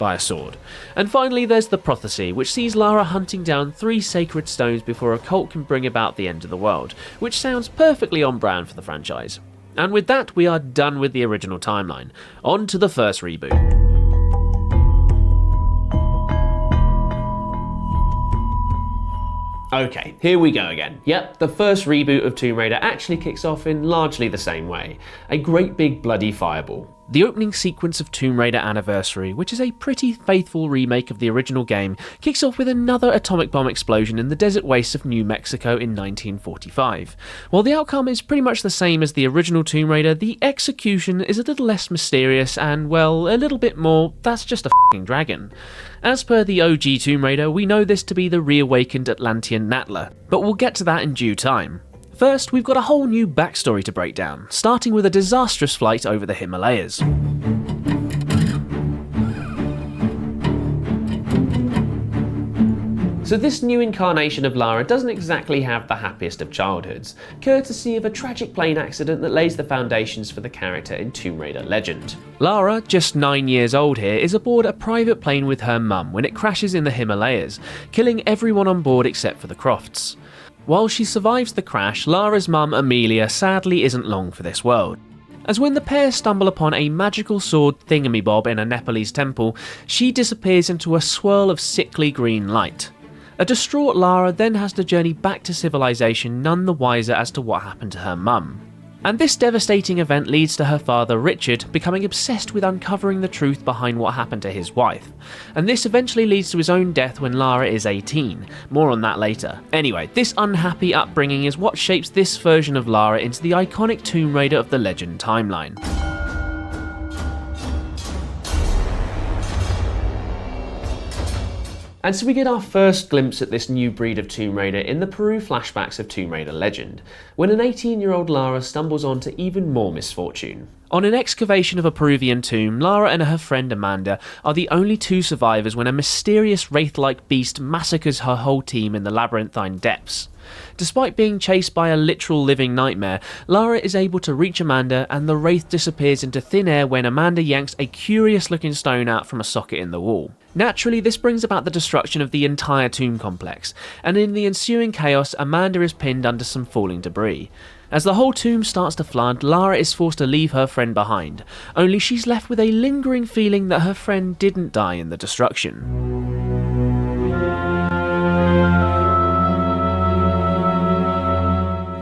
by a sword. And finally there's the prophecy, which sees Lara hunting down 3 sacred stones before a cult can bring about the end of the world, which sounds perfectly on brand for the franchise. And with that, we are done with the original timeline. On to the first reboot. Okay, here we go again. Yep, the first reboot of Tomb Raider actually kicks off in largely the same way. A great big bloody fireball. The opening sequence of Tomb Raider Anniversary, which is a pretty faithful remake of the original game, kicks off with another atomic bomb explosion in the desert wastes of New Mexico in 1945. While the outcome is pretty much the same as the original Tomb Raider, the execution is a little less mysterious and, well, a little bit more, that's just a f***ing dragon. As per the OG Tomb Raider, we know this to be the reawakened Atlantean Natla, but we'll get to that in due time. First, we've got a whole new backstory to break down, starting with a disastrous flight over the Himalayas. So this new incarnation of Lara doesn't exactly have the happiest of childhoods, courtesy of a tragic plane accident that lays the foundations for the character in Tomb Raider legend. Lara, just 9 years old here, is aboard a private plane with her mum when it crashes in the Himalayas, killing everyone on board except for the Crofts. While she survives the crash, Lara's mum Amelia sadly isn't long for this world, as when the pair stumble upon a magical sword thingamabob in a Nepalese temple, she disappears into a swirl of sickly green light. A distraught Lara then has to journey back to civilization, none the wiser as to what happened to her mum. And this devastating event leads to her father Richard becoming obsessed with uncovering the truth behind what happened to his wife. And this eventually leads to his own death when Lara is 18. More on that later. Anyway, this unhappy upbringing is what shapes this version of Lara into the iconic Tomb Raider of the Legend timeline. And so we get our first glimpse at this new breed of Tomb Raider in the Peru flashbacks of Tomb Raider Legend, when an 18-year-old Lara stumbles onto even more misfortune. On an excavation of a Peruvian tomb, Lara and her friend Amanda are the only 2 survivors when a mysterious wraith-like beast massacres her whole team in the labyrinthine depths. Despite being chased by a literal living nightmare, Lara is able to reach Amanda and the wraith disappears into thin air when Amanda yanks a curious-looking stone out from a socket in the wall. Naturally, this brings about the destruction of the entire tomb complex, and in the ensuing chaos, Amanda is pinned under some falling debris. As the whole tomb starts to flood, Lara is forced to leave her friend behind, only she's left with a lingering feeling that her friend didn't die in the destruction.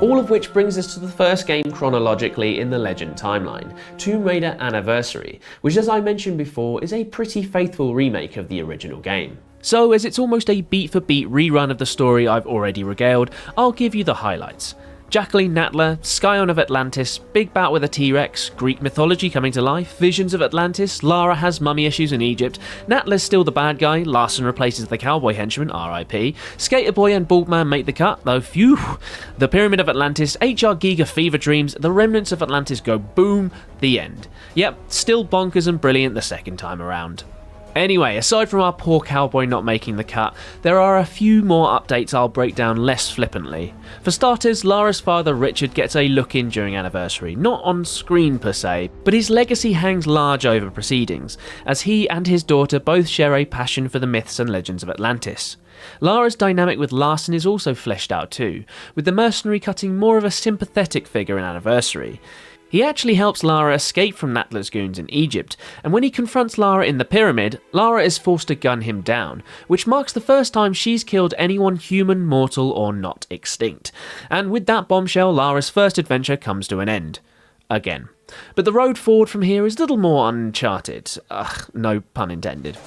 All of which brings us to the first game chronologically in the Legend timeline, Tomb Raider Anniversary, which as I mentioned before is a pretty faithful remake of the original game. So as it's almost a beat for beat rerun of the story I've already regaled, I'll give you the highlights. Jacqueline Natla, Scion of Atlantis, big bout with a T-Rex, Greek mythology coming to life, visions of Atlantis, Lara has mummy issues in Egypt, Natla's still the bad guy, Larson replaces the cowboy henchman, RIP, Skater Boy and Baldman make the cut, though phew, the Pyramid of Atlantis, HR Giga fever dreams, the remnants of Atlantis go boom, the end. Yep, still bonkers and brilliant the second time around. Anyway, aside from our poor cowboy not making the cut, there are a few more updates I'll break down less flippantly. For starters, Lara's father Richard gets a look in during Anniversary, not on screen per se, but his legacy hangs large over proceedings, as he and his daughter both share a passion for the myths and legends of Atlantis. Lara's dynamic with Larson is also fleshed out too, with the mercenary cutting more of a sympathetic figure in Anniversary. He actually helps Lara escape from Natla's goons in Egypt, and when he confronts Lara in the pyramid, Lara is forced to gun him down, which marks the first time she's killed anyone human, mortal, or not extinct. And with that bombshell, Lara's first adventure comes to an end. Again. But the road forward from here is a little more uncharted. No pun intended.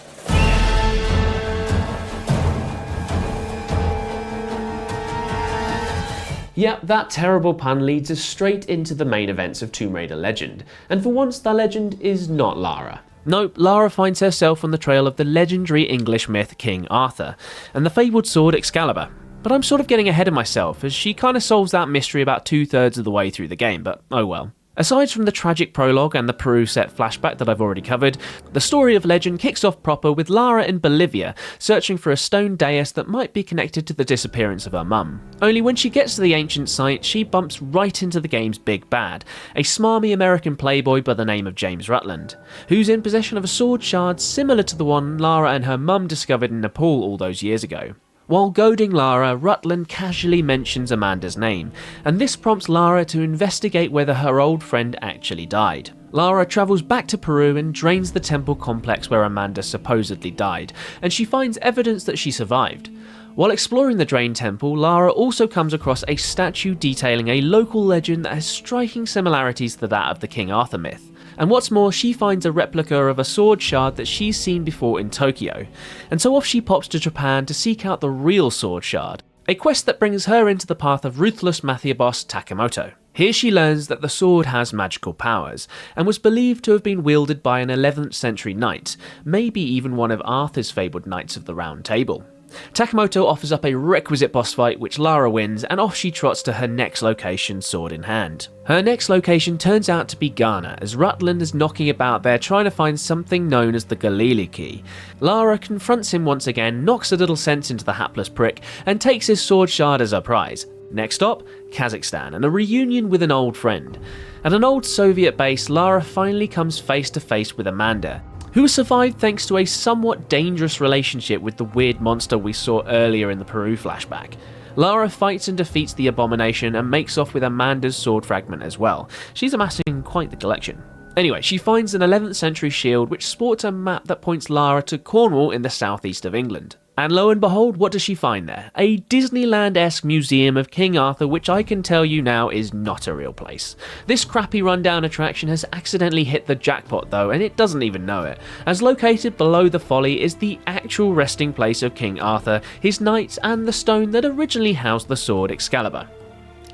Yep, that terrible pun leads us straight into the main events of Tomb Raider Legend, and for once the legend is not Lara. Nope, Lara finds herself on the trail of the legendary English myth King Arthur, and the fabled sword Excalibur. But I'm sort of getting ahead of myself, as she kinda solves that mystery about 2/3 of the way through the game, but oh well. Aside from the tragic prologue and the Peru set flashback that I've already covered, the story of Legend kicks off proper with Lara in Bolivia, searching for a stone dais that might be connected to the disappearance of her mum. Only when she gets to the ancient site, she bumps right into the game's big bad, a smarmy American playboy by the name of James Rutland, who's in possession of a sword shard similar to the one Lara and her mum discovered in Nepal all those years ago. While goading Lara, Rutland casually mentions Amanda's name, and this prompts Lara to investigate whether her old friend actually died. Lara travels back to Peru and drains the temple complex where Amanda supposedly died, and she finds evidence that she survived. While exploring the drained temple, Lara also comes across a statue detailing a local legend that has striking similarities to that of the King Arthur myth. And what's more, she finds a replica of a sword shard that she's seen before in Tokyo, and so off she pops to Japan to seek out the real sword shard, a quest that brings her into the path of ruthless mafia boss Takemoto. Here she learns that the sword has magical powers, and was believed to have been wielded by an 11th century knight, maybe even one of Arthur's fabled Knights of the Round Table. Takemoto offers up a requisite boss fight which Lara wins, and off she trots to her next location, sword in hand. Her next location turns out to be Ghana, as Rutland is knocking about there trying to find something known as the Galili key. Lara confronts him once again, knocks a little sense into the hapless prick, and takes his sword shard as her prize. Next stop, Kazakhstan, and a reunion with an old friend. At an old Soviet base, Lara finally comes face to face with Amanda, who survived thanks to a somewhat dangerous relationship with the weird monster we saw earlier in the Peru flashback. Lara fights and defeats the abomination and makes off with Amanda's sword fragment as well. She's amassing quite the collection. Anyway, she finds an 11th century shield which sports a map that points Lara to Cornwall in the southeast of England. And lo and behold, what does she find there? A Disneyland-esque museum of King Arthur, which I can tell you now is not a real place. This crappy rundown attraction has accidentally hit the jackpot though, and it doesn't even know it, as located below the folly is the actual resting place of King Arthur, his knights, and the stone that originally housed the sword Excalibur.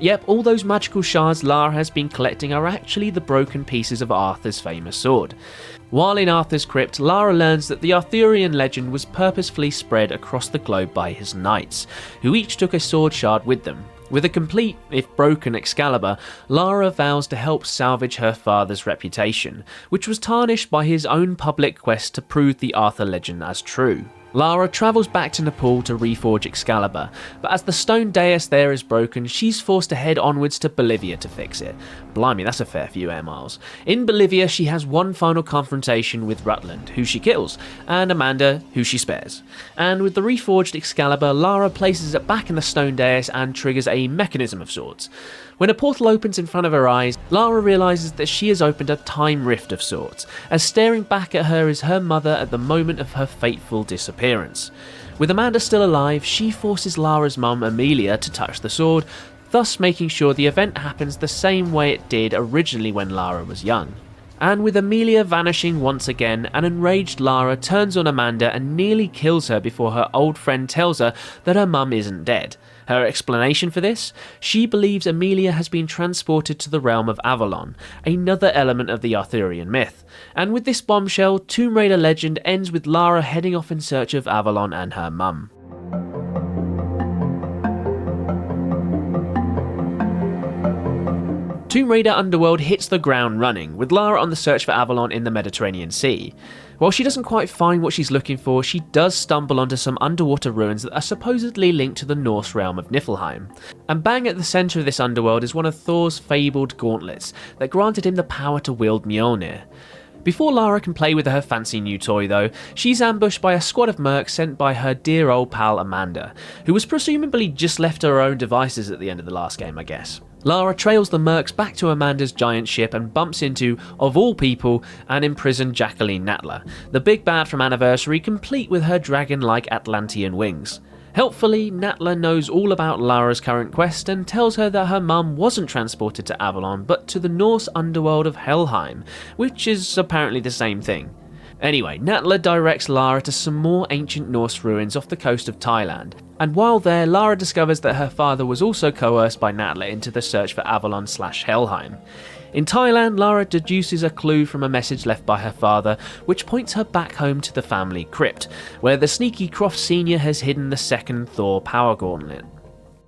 Yep, all those magical shards Lara has been collecting are actually the broken pieces of Arthur's famous sword. While in Arthur's crypt, Lara learns that the Arthurian legend was purposefully spread across the globe by his knights, who each took a sword shard with them. With a complete, if broken, Excalibur, Lara vows to help salvage her father's reputation, which was tarnished by his own public quest to prove the Arthur legend as true. Lara travels back to Nepal to reforge Excalibur, but as the stone dais there is broken, she's forced to head onwards to Bolivia to fix it. Blimey, that's a fair few air miles. In Bolivia, she has one final confrontation with Rutland, who she kills, and Amanda, who she spares. And with the reforged Excalibur, Lara places it back in the stone dais and triggers a mechanism of sorts. When a portal opens in front of her eyes, Lara realises that she has opened a time rift of sorts, as staring back at her is her mother at the moment of her fateful disappearance. With Amanda still alive, she forces Lara's mum, Amelia, to touch the sword, thus making sure the event happens the same way it did originally when Lara was young. And with Amelia vanishing once again, an enraged Lara turns on Amanda and nearly kills her before her old friend tells her that her mum isn't dead. Her explanation for this? She believes Amelia has been transported to the realm of Avalon, another element of the Arthurian myth. And with this bombshell, Tomb Raider legend ends with Lara heading off in search of Avalon and her mum. Tomb Raider Underworld hits the ground running, with Lara on the search for Avalon in the Mediterranean Sea. While she doesn't quite find what she's looking for, she does stumble onto some underwater ruins that are supposedly linked to the Norse realm of Niflheim. And bang at the centre of this underworld is one of Thor's fabled gauntlets that granted him the power to wield Mjolnir. Before Lara can play with her fancy new toy though, she's ambushed by a squad of mercs sent by her dear old pal Amanda, who was presumably just left to her own devices at the end of the last game, I guess. Lara trails the mercs back to Amanda's giant ship and bumps into, of all people, an imprisoned Jacqueline Natla, the big bad from Anniversary, complete with her dragon-like Atlantean wings. Helpfully, Natla knows all about Lara's current quest and tells her that her mum wasn't transported to Avalon but to the Norse underworld of Helheim, which is apparently the same thing. Anyway, Natla directs Lara to some more ancient Norse ruins off the coast of Thailand, and while there, Lara discovers that her father was also coerced by Natla into the search for Avalon/Helheim. In Thailand, Lara deduces a clue from a message left by her father, which points her back home to the family crypt, where the sneaky Croft Sr. has hidden the second Thor power gauntlet.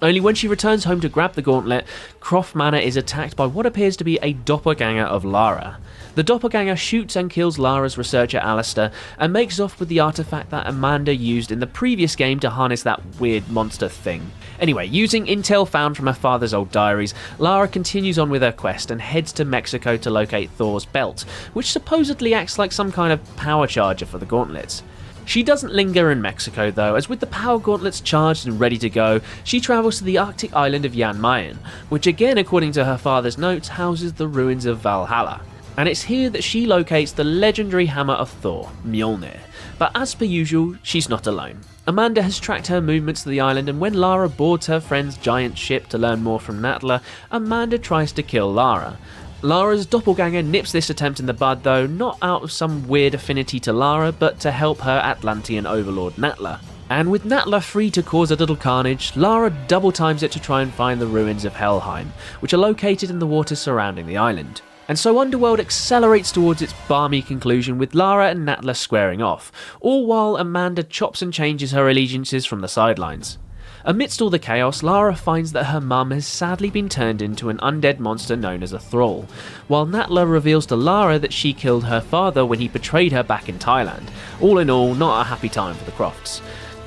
Only when she returns home to grab the gauntlet, Croft Manor is attacked by what appears to be a doppelganger of Lara. The doppelganger shoots and kills Lara's researcher Alistair and makes off with the artifact that Amanda used in the previous game to harness that weird monster thing. Anyway, using intel found from her father's old diaries, Lara continues on with her quest and heads to Mexico to locate Thor's belt, which supposedly acts like some kind of power charger for the gauntlets. She doesn't linger in Mexico though, as with the power gauntlets charged and ready to go, she travels to the Arctic island of Jan Mayen, which again according to her father's notes houses the ruins of Valhalla. And it's here that she locates the legendary hammer of Thor, Mjolnir. But as per usual, she's not alone. Amanda has tracked her movements to the island, and when Lara boards her friend's giant ship to learn more from Natla, Amanda tries to kill Lara. Lara's doppelganger nips this attempt in the bud though, not out of some weird affinity to Lara, but to help her Atlantean overlord Natla. And with Natla free to cause a little carnage, Lara double times it to try and find the ruins of Helheim, which are located in the waters surrounding the island. And so Underworld accelerates towards its balmy conclusion with Lara and Natla squaring off, all while Amanda chops and changes her allegiances from the sidelines. Amidst all the chaos, Lara finds that her mum has sadly been turned into an undead monster known as a thrall, while Natla reveals to Lara that she killed her father when he betrayed her back in Thailand. All in all, not a happy time for the Crofts.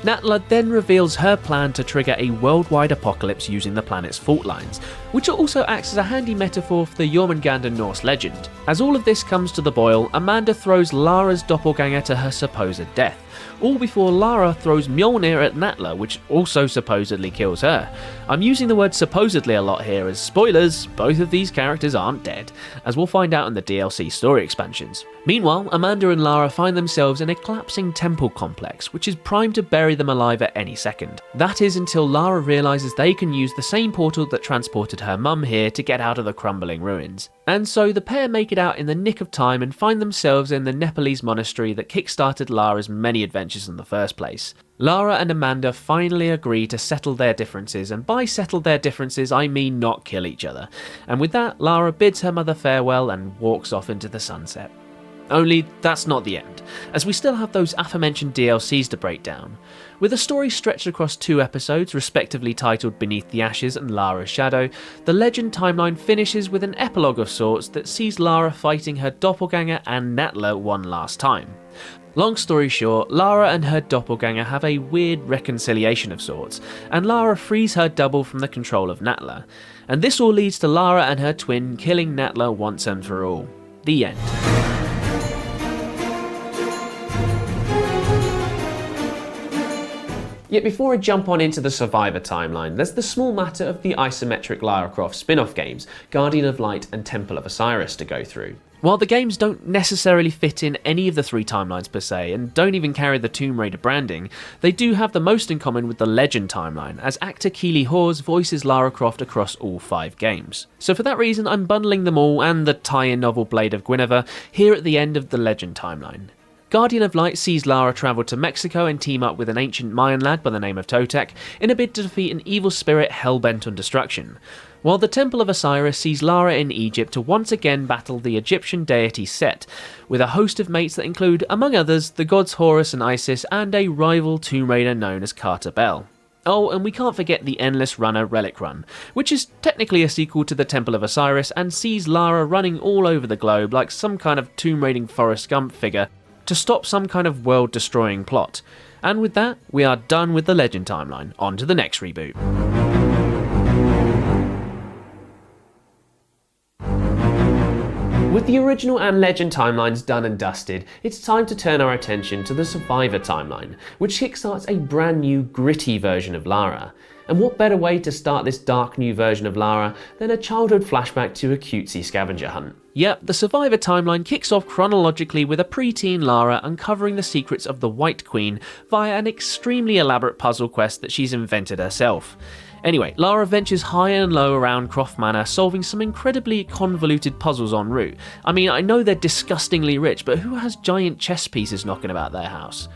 Natla then reveals her plan to trigger a worldwide apocalypse using the planet's fault lines, which also acts as a handy metaphor for the Jormungandr Norse legend. As all of this comes to the boil, Amanda throws Lara's doppelganger to her supposed death, all before Lara throws Mjolnir at Natla, which also supposedly kills her. I'm using the word supposedly a lot here as spoilers, both of these characters aren't dead, as we'll find out in the DLC story expansions. Meanwhile, Amanda and Lara find themselves in a collapsing temple complex, which is primed to bury them alive at any second. That is until Lara realises they can use the same portal that transported her mum here to get out of the crumbling ruins. And so the pair make it out in the nick of time and find themselves in the Nepalese monastery that kickstarted Lara's many adventures in the first place. Lara and Amanda finally agree to settle their differences, and by settle their differences I mean not kill each other. And with that, Lara bids her mother farewell and walks off into the sunset. Only that's not the end, as we still have those aforementioned DLCs to break down. With the story stretched across 2 episodes, respectively titled Beneath the Ashes and Lara's Shadow, the Legend timeline finishes with an epilogue of sorts that sees Lara fighting her doppelganger and Natla one last time. Long story short, Lara and her doppelganger have a weird reconciliation of sorts, and Lara frees her double from the control of Natla. And this all leads to Lara and her twin killing Natla once and for all. The end. Yet before I jump on into the Survivor timeline, there's the small matter of the isometric Lara Croft spin-off games, Guardian of Light and Temple of Osiris, to go through. While the games don't necessarily fit in any of the 3 timelines per se, and don't even carry the Tomb Raider branding, they do have the most in common with the Legend timeline, as actor Keely Hawes voices Lara Croft across all 5 games. So for that reason, I'm bundling them all and the tie-in novel Blade of Guinevere here at the end of the Legend timeline. Guardian of Light sees Lara travel to Mexico and team up with an ancient Mayan lad by the name of Totek in a bid to defeat an evil spirit hell-bent on destruction, while the Temple of Osiris sees Lara in Egypt to once again battle the Egyptian deity Set, with a host of mates that include, among others, the gods Horus and Isis and a rival Tomb Raider known as Carter Bell. Oh, and we can't forget the Endless Runner Relic Run, which is technically a sequel to the Temple of Osiris and sees Lara running all over the globe like some kind of tomb raiding Forrest Gump figure to stop some kind of world-destroying plot. And with that, we are done with the Legend timeline. On to the next reboot. With the original and Legend timelines done and dusted, it's time to turn our attention to the Survivor timeline, which kickstarts a brand new gritty version of Lara. And what better way to start this dark new version of Lara than a childhood flashback to a cutesy scavenger hunt? Yep, the Survivor timeline kicks off chronologically with a preteen Lara uncovering the secrets of the White Queen via an extremely elaborate puzzle quest that she's invented herself. Anyway, Lara ventures high and low around Croft Manor, solving some incredibly convoluted puzzles en route. I mean, I know they're disgustingly rich, but who has giant chess pieces knocking about their house?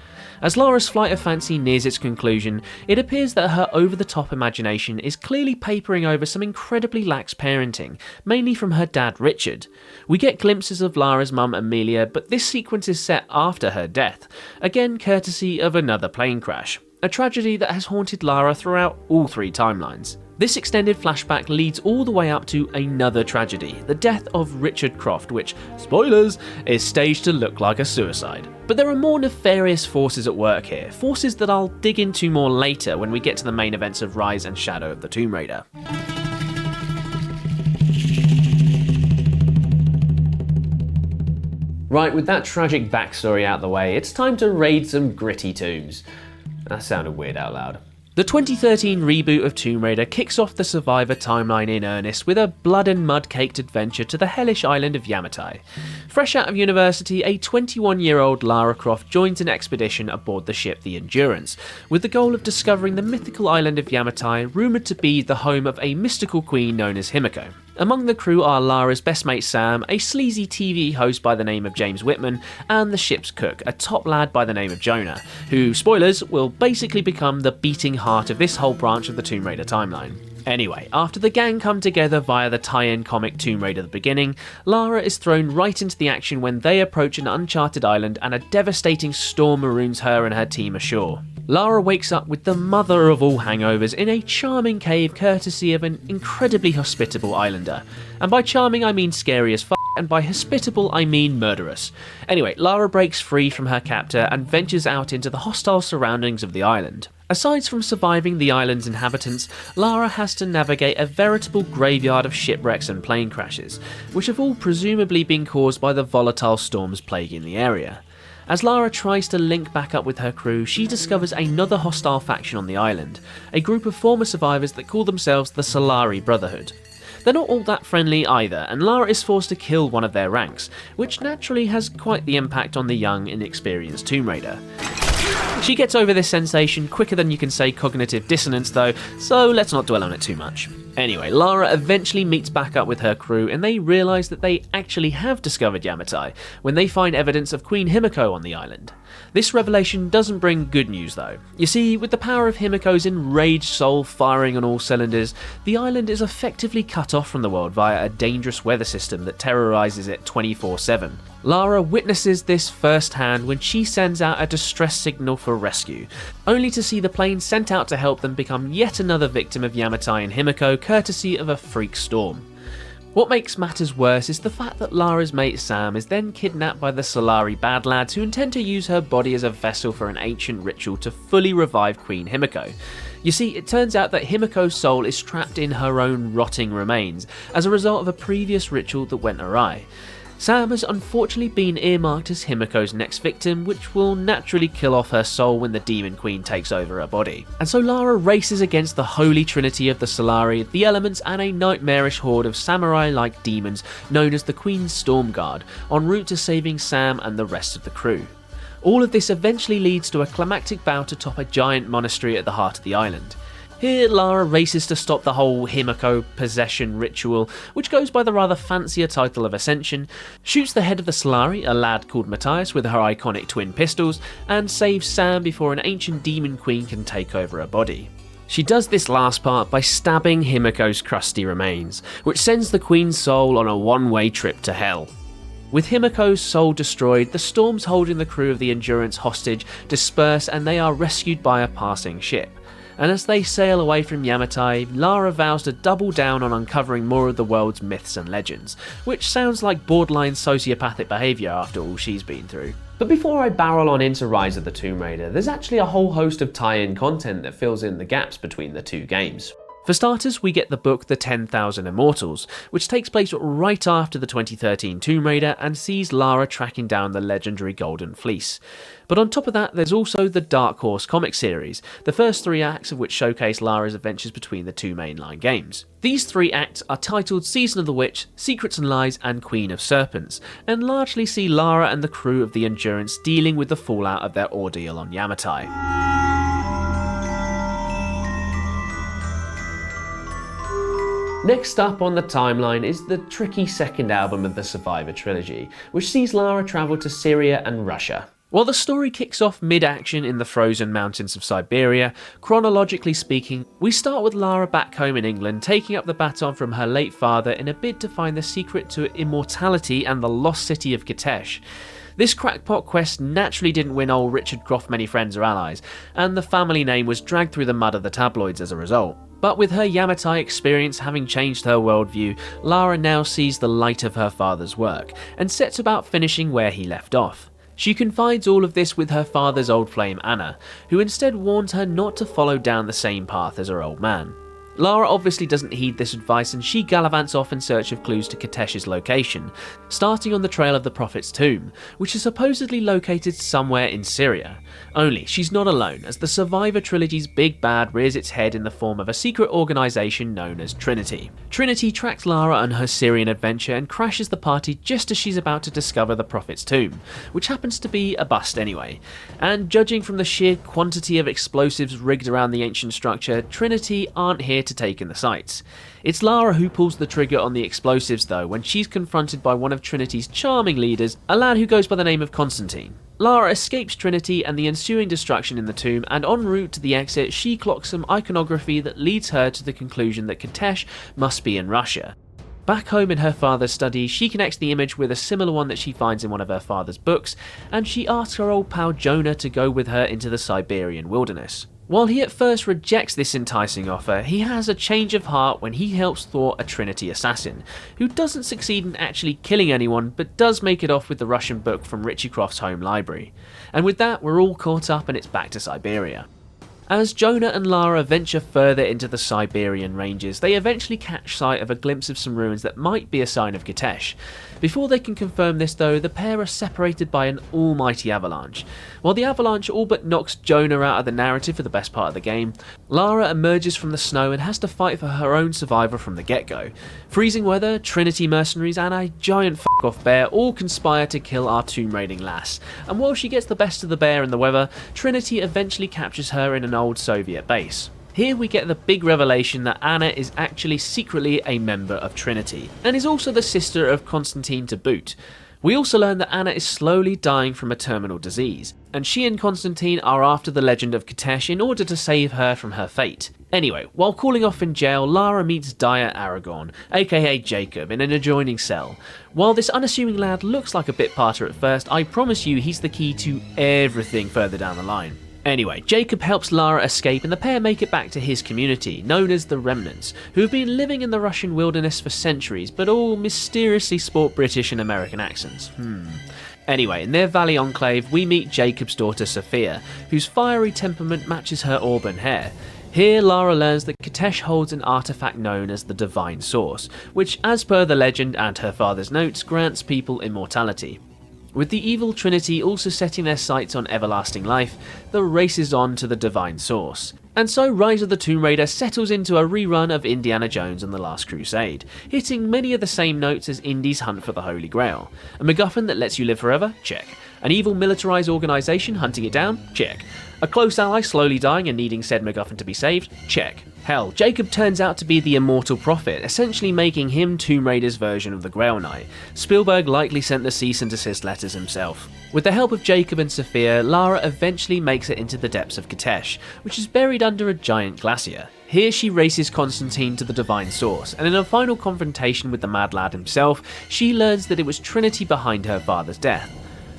As Lara's flight of fancy nears its conclusion, it appears that her over-the-top imagination is clearly papering over some incredibly lax parenting, mainly from her dad Richard. We get glimpses of Lara's mum Amelia, but this sequence is set after her death, again courtesy of another plane crash. a tragedy that has haunted Lara throughout all 3 timelines. This extended flashback leads all the way up to another tragedy, the death of Richard Croft, which, spoilers, is staged to look like a suicide. But there are more nefarious forces at work here, forces that I'll dig into more later when we get to the main events of Rise and Shadow of the Tomb Raider. Right, with that tragic backstory out the way, it's time to raid some gritty tombs. That sounded weird out loud. The 2013 reboot of Tomb Raider kicks off the Survivor timeline in earnest with a blood and mud-caked adventure to the hellish island of Yamatai. Fresh out of university, a 21-year-old Lara Croft joins an expedition aboard the ship the Endurance, with the goal of discovering the mythical island of Yamatai, rumoured to be the home of a mystical queen known as Himiko. Among the crew are Lara's best mate Sam, a sleazy TV host by the name of James Whitman, and the ship's cook, a top lad by the name of Jonah, who, spoilers, will basically become the beating heart of this whole branch of the Tomb Raider timeline. Anyway, after the gang come together via the tie-in comic Tomb Raider The Beginning, Lara is thrown right into the action when they approach an uncharted island and a devastating storm maroons her and her team ashore. Lara wakes up with the mother of all hangovers in a charming cave courtesy of an incredibly hospitable islander. And by charming I mean scary as fuck, and by hospitable I mean murderous. Anyway, Lara breaks free from her captor and ventures out into the hostile surroundings of the island. Aside from surviving the island's inhabitants, Lara has to navigate a veritable graveyard of shipwrecks and plane crashes, which have all presumably been caused by the volatile storms plaguing the area. As Lara tries to link back up with her crew, she discovers another hostile faction on the island, a group of former survivors that call themselves the Solari Brotherhood. They're not all that friendly either, and Lara is forced to kill one of their ranks, which naturally has quite the impact on the young, inexperienced Tomb Raider. She gets over this sensation quicker than you can say cognitive dissonance though, so let's not dwell on it too much. Anyway, Lara eventually meets back up with her crew and they realise that they actually have discovered Yamatai when they find evidence of Queen Himiko on the island. This revelation doesn't bring good news though. You see, with the power of Himiko's enraged soul firing on all cylinders, the island is effectively cut off from the world via a dangerous weather system that terrorises it 24/7. Lara witnesses this firsthand when she sends out a distress signal for rescue, only to see the plane sent out to help them become yet another victim of Yamatai and Himiko courtesy of a freak storm. What makes matters worse is the fact that Lara's mate Sam is then kidnapped by the Solari bad lads who intend to use her body as a vessel for an ancient ritual to fully revive Queen Himiko. You see, it turns out that Himiko's soul is trapped in her own rotting remains as a result of a previous ritual that went awry. Sam has unfortunately been earmarked as Himiko's next victim, which will naturally kill off her soul when the Demon Queen takes over her body. And so Lara races against the holy trinity of the Solari, the elements, and a nightmarish horde of samurai-like demons known as the Queen's Storm Guard, en route to saving Sam and the rest of the crew. All of this eventually leads to a climactic bout atop a giant monastery at the heart of the island. Here, Lara races to stop the whole Himiko possession ritual, which goes by the rather fancier title of Ascension, shoots the head of the Solari, a lad called Matthias, with her iconic twin pistols, and saves Sam before an ancient demon queen can take over her body. She does this last part by stabbing Himiko's crusty remains, which sends the queen's soul on a one-way trip to hell. With Himiko's soul destroyed, the storms holding the crew of the Endurance hostage disperse and they are rescued by a passing ship. And as they sail away from Yamatai, Lara vows to double down on uncovering more of the world's myths and legends, which sounds like borderline sociopathic behaviour after all she's been through. But before I barrel on into Rise of the Tomb Raider, there's actually a whole host of tie-in content that fills in the gaps between the two games. For starters, we get the book The 10,000 Immortals, which takes place right after the 2013 Tomb Raider and sees Lara tracking down the legendary Golden Fleece. But on top of that, there's also the Dark Horse comic series, the first 3 acts of which showcase Lara's adventures between the 2 mainline games. These 3 acts are titled Season of the Witch, Secrets and Lies, and Queen of Serpents, and largely see Lara and the crew of the Endurance dealing with the fallout of their ordeal on Yamatai. Next up on the timeline is the tricky second album of the Survivor trilogy, which sees Lara travel to Syria and Russia. While the story kicks off mid-action in the frozen mountains of Siberia, chronologically speaking, we start with Lara back home in England taking up the baton from her late father in a bid to find the secret to immortality and the lost city of Kitesh. This crackpot quest naturally didn't win old Richard Croft many friends or allies, and the family name was dragged through the mud of the tabloids as a result. But with her Yamatai experience having changed her worldview, Lara now sees the light of her father's work, and sets about finishing where he left off. She confides all of this with her father's old flame Anna, who instead warns her not to follow down the same path as her old man. Lara obviously doesn't heed this advice, and she gallivants off in search of clues to Kitesh's location, starting on the trail of the Prophet's tomb, which is supposedly located somewhere in Syria. Only, she's not alone, as the Survivor trilogy's big bad rears its head in the form of a secret organisation known as Trinity. Trinity tracks Lara on her Syrian adventure and crashes the party just as she's about to discover the Prophet's tomb, which happens to be a bust anyway. And judging from the sheer quantity of explosives rigged around the ancient structure, Trinity aren't here to take in the sights. It's Lara who pulls the trigger on the explosives though, when she's confronted by one of Trinity's charming leaders, a lad who goes by the name of Constantine. Lara escapes Trinity and the ensuing destruction in the tomb, and en route to the exit she clocks some iconography that leads her to the conclusion that Kitesh must be in Russia. Back home in her father's study, she connects the image with a similar one that she finds in one of her father's books, and she asks her old pal Jonah to go with her into the Siberian wilderness. While he at first rejects this enticing offer, he has a change of heart when he helps thwart a Trinity assassin, who doesn't succeed in actually killing anyone but does make it off with the Russian book from Richie Croft's home library. And with that, we're all caught up and it's back to Siberia. As Jonah and Lara venture further into the Siberian ranges, they eventually catch sight of a glimpse of some ruins that might be a sign of Kitesh. Before they can confirm this though, the pair are separated by an almighty avalanche. While the avalanche all but knocks Jonah out of the narrative for the best part of the game, Lara emerges from the snow and has to fight for her own survival from the get-go. Freezing weather, Trinity mercenaries and a giant f***off bear all conspire to kill our tomb raiding lass, and while she gets the best of the bear and the weather, Trinity eventually captures her in an old Soviet base. Here we get the big revelation that Anna is actually secretly a member of Trinity, and is also the sister of Constantine to boot. We also learn that Anna is slowly dying from a terminal disease, and she and Constantine are after the legend of Kitesh in order to save her from her fate. Anyway, while cooling off in jail, Lara meets Dyer Aragorn, aka Jacob, in an adjoining cell. While this unassuming lad looks like a bit parter at first, I promise you he's the key to everything further down the line. Anyway, Jacob helps Lara escape and the pair make it back to his community, known as the Remnants, who have been living in the Russian wilderness for centuries, but all mysteriously sport British and American accents. Anyway, in their valley enclave, we meet Jacob's daughter Sophia, whose fiery temperament matches her auburn hair. Here, Lara learns that Kitesh holds an artifact known as the Divine Source, which, as per the legend and her father's notes, grants people immortality. With the evil Trinity also setting their sights on everlasting life, the race is on to the Divine Source. And so Rise of the Tomb Raider settles into a rerun of Indiana Jones and the Last Crusade, hitting many of the same notes as Indy's hunt for the Holy Grail. A MacGuffin that lets you live forever? Check. An evil militarized organisation hunting it down? Check. A close ally slowly dying and needing said MacGuffin to be saved? Check. Hell, Jacob turns out to be the immortal prophet, essentially making him Tomb Raider's version of the Grail Knight. Spielberg likely sent the cease and desist letters himself. With the help of Jacob and Sophia, Lara eventually makes it into the depths of Kitesh, which is buried under a giant glacier. Here she races Constantine to the Divine Source, and in a final confrontation with the mad lad himself, she learns that it was Trinity behind her father's death.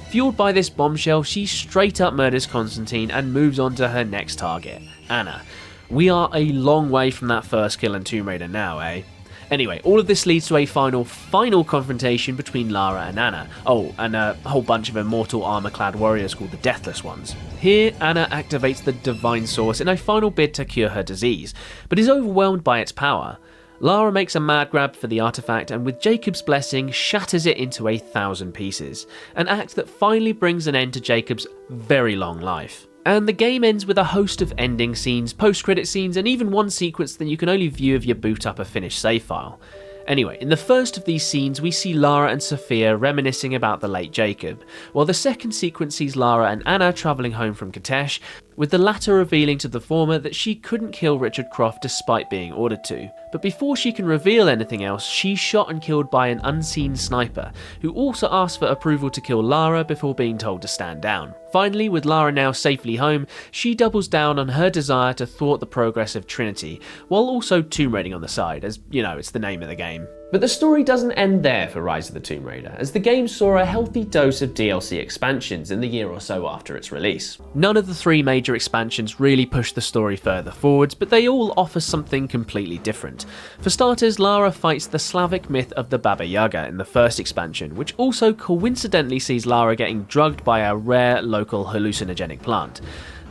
Fueled by this bombshell, she straight up murders Constantine and moves on to her next target, Anna. We are a long way from that first kill in Tomb Raider now, eh? Anyway, all of this leads to a final confrontation between Lara and Anna. Oh, and a whole bunch of immortal armor-clad warriors called the Deathless Ones. Here, Anna activates the Divine Source in a final bid to cure her disease, but is overwhelmed by its power. Lara makes a mad grab for the artifact and with Jacob's blessing shatters it into 1,000 pieces, an act that finally brings an end to Jacob's very long life. And the game ends with a host of ending scenes, post-credit scenes, and even one sequence that you can only view if you boot up a finished save file. Anyway, in the first of these scenes we see Lara and Sophia reminiscing about the late Jacob, while the second sequence sees Lara and Anna travelling home from Kitesh, with the latter revealing to the former that she couldn't kill Richard Croft despite being ordered to. But before she can reveal anything else, she's shot and killed by an unseen sniper, who also asks for approval to kill Lara before being told to stand down. Finally, with Lara now safely home, she doubles down on her desire to thwart the progress of Trinity, while also tomb raiding on the side, as, you know, it's the name of the game. But the story doesn't end there for Rise of the Tomb Raider, as the game saw a healthy dose of DLC expansions in the year or so after its release. None of the 3 major expansions really push the story further forwards, but they all offer something completely different. For starters, Lara fights the Slavic myth of the Baba Yaga in the first expansion, which also coincidentally sees Lara getting drugged by a rare local hallucinogenic plant.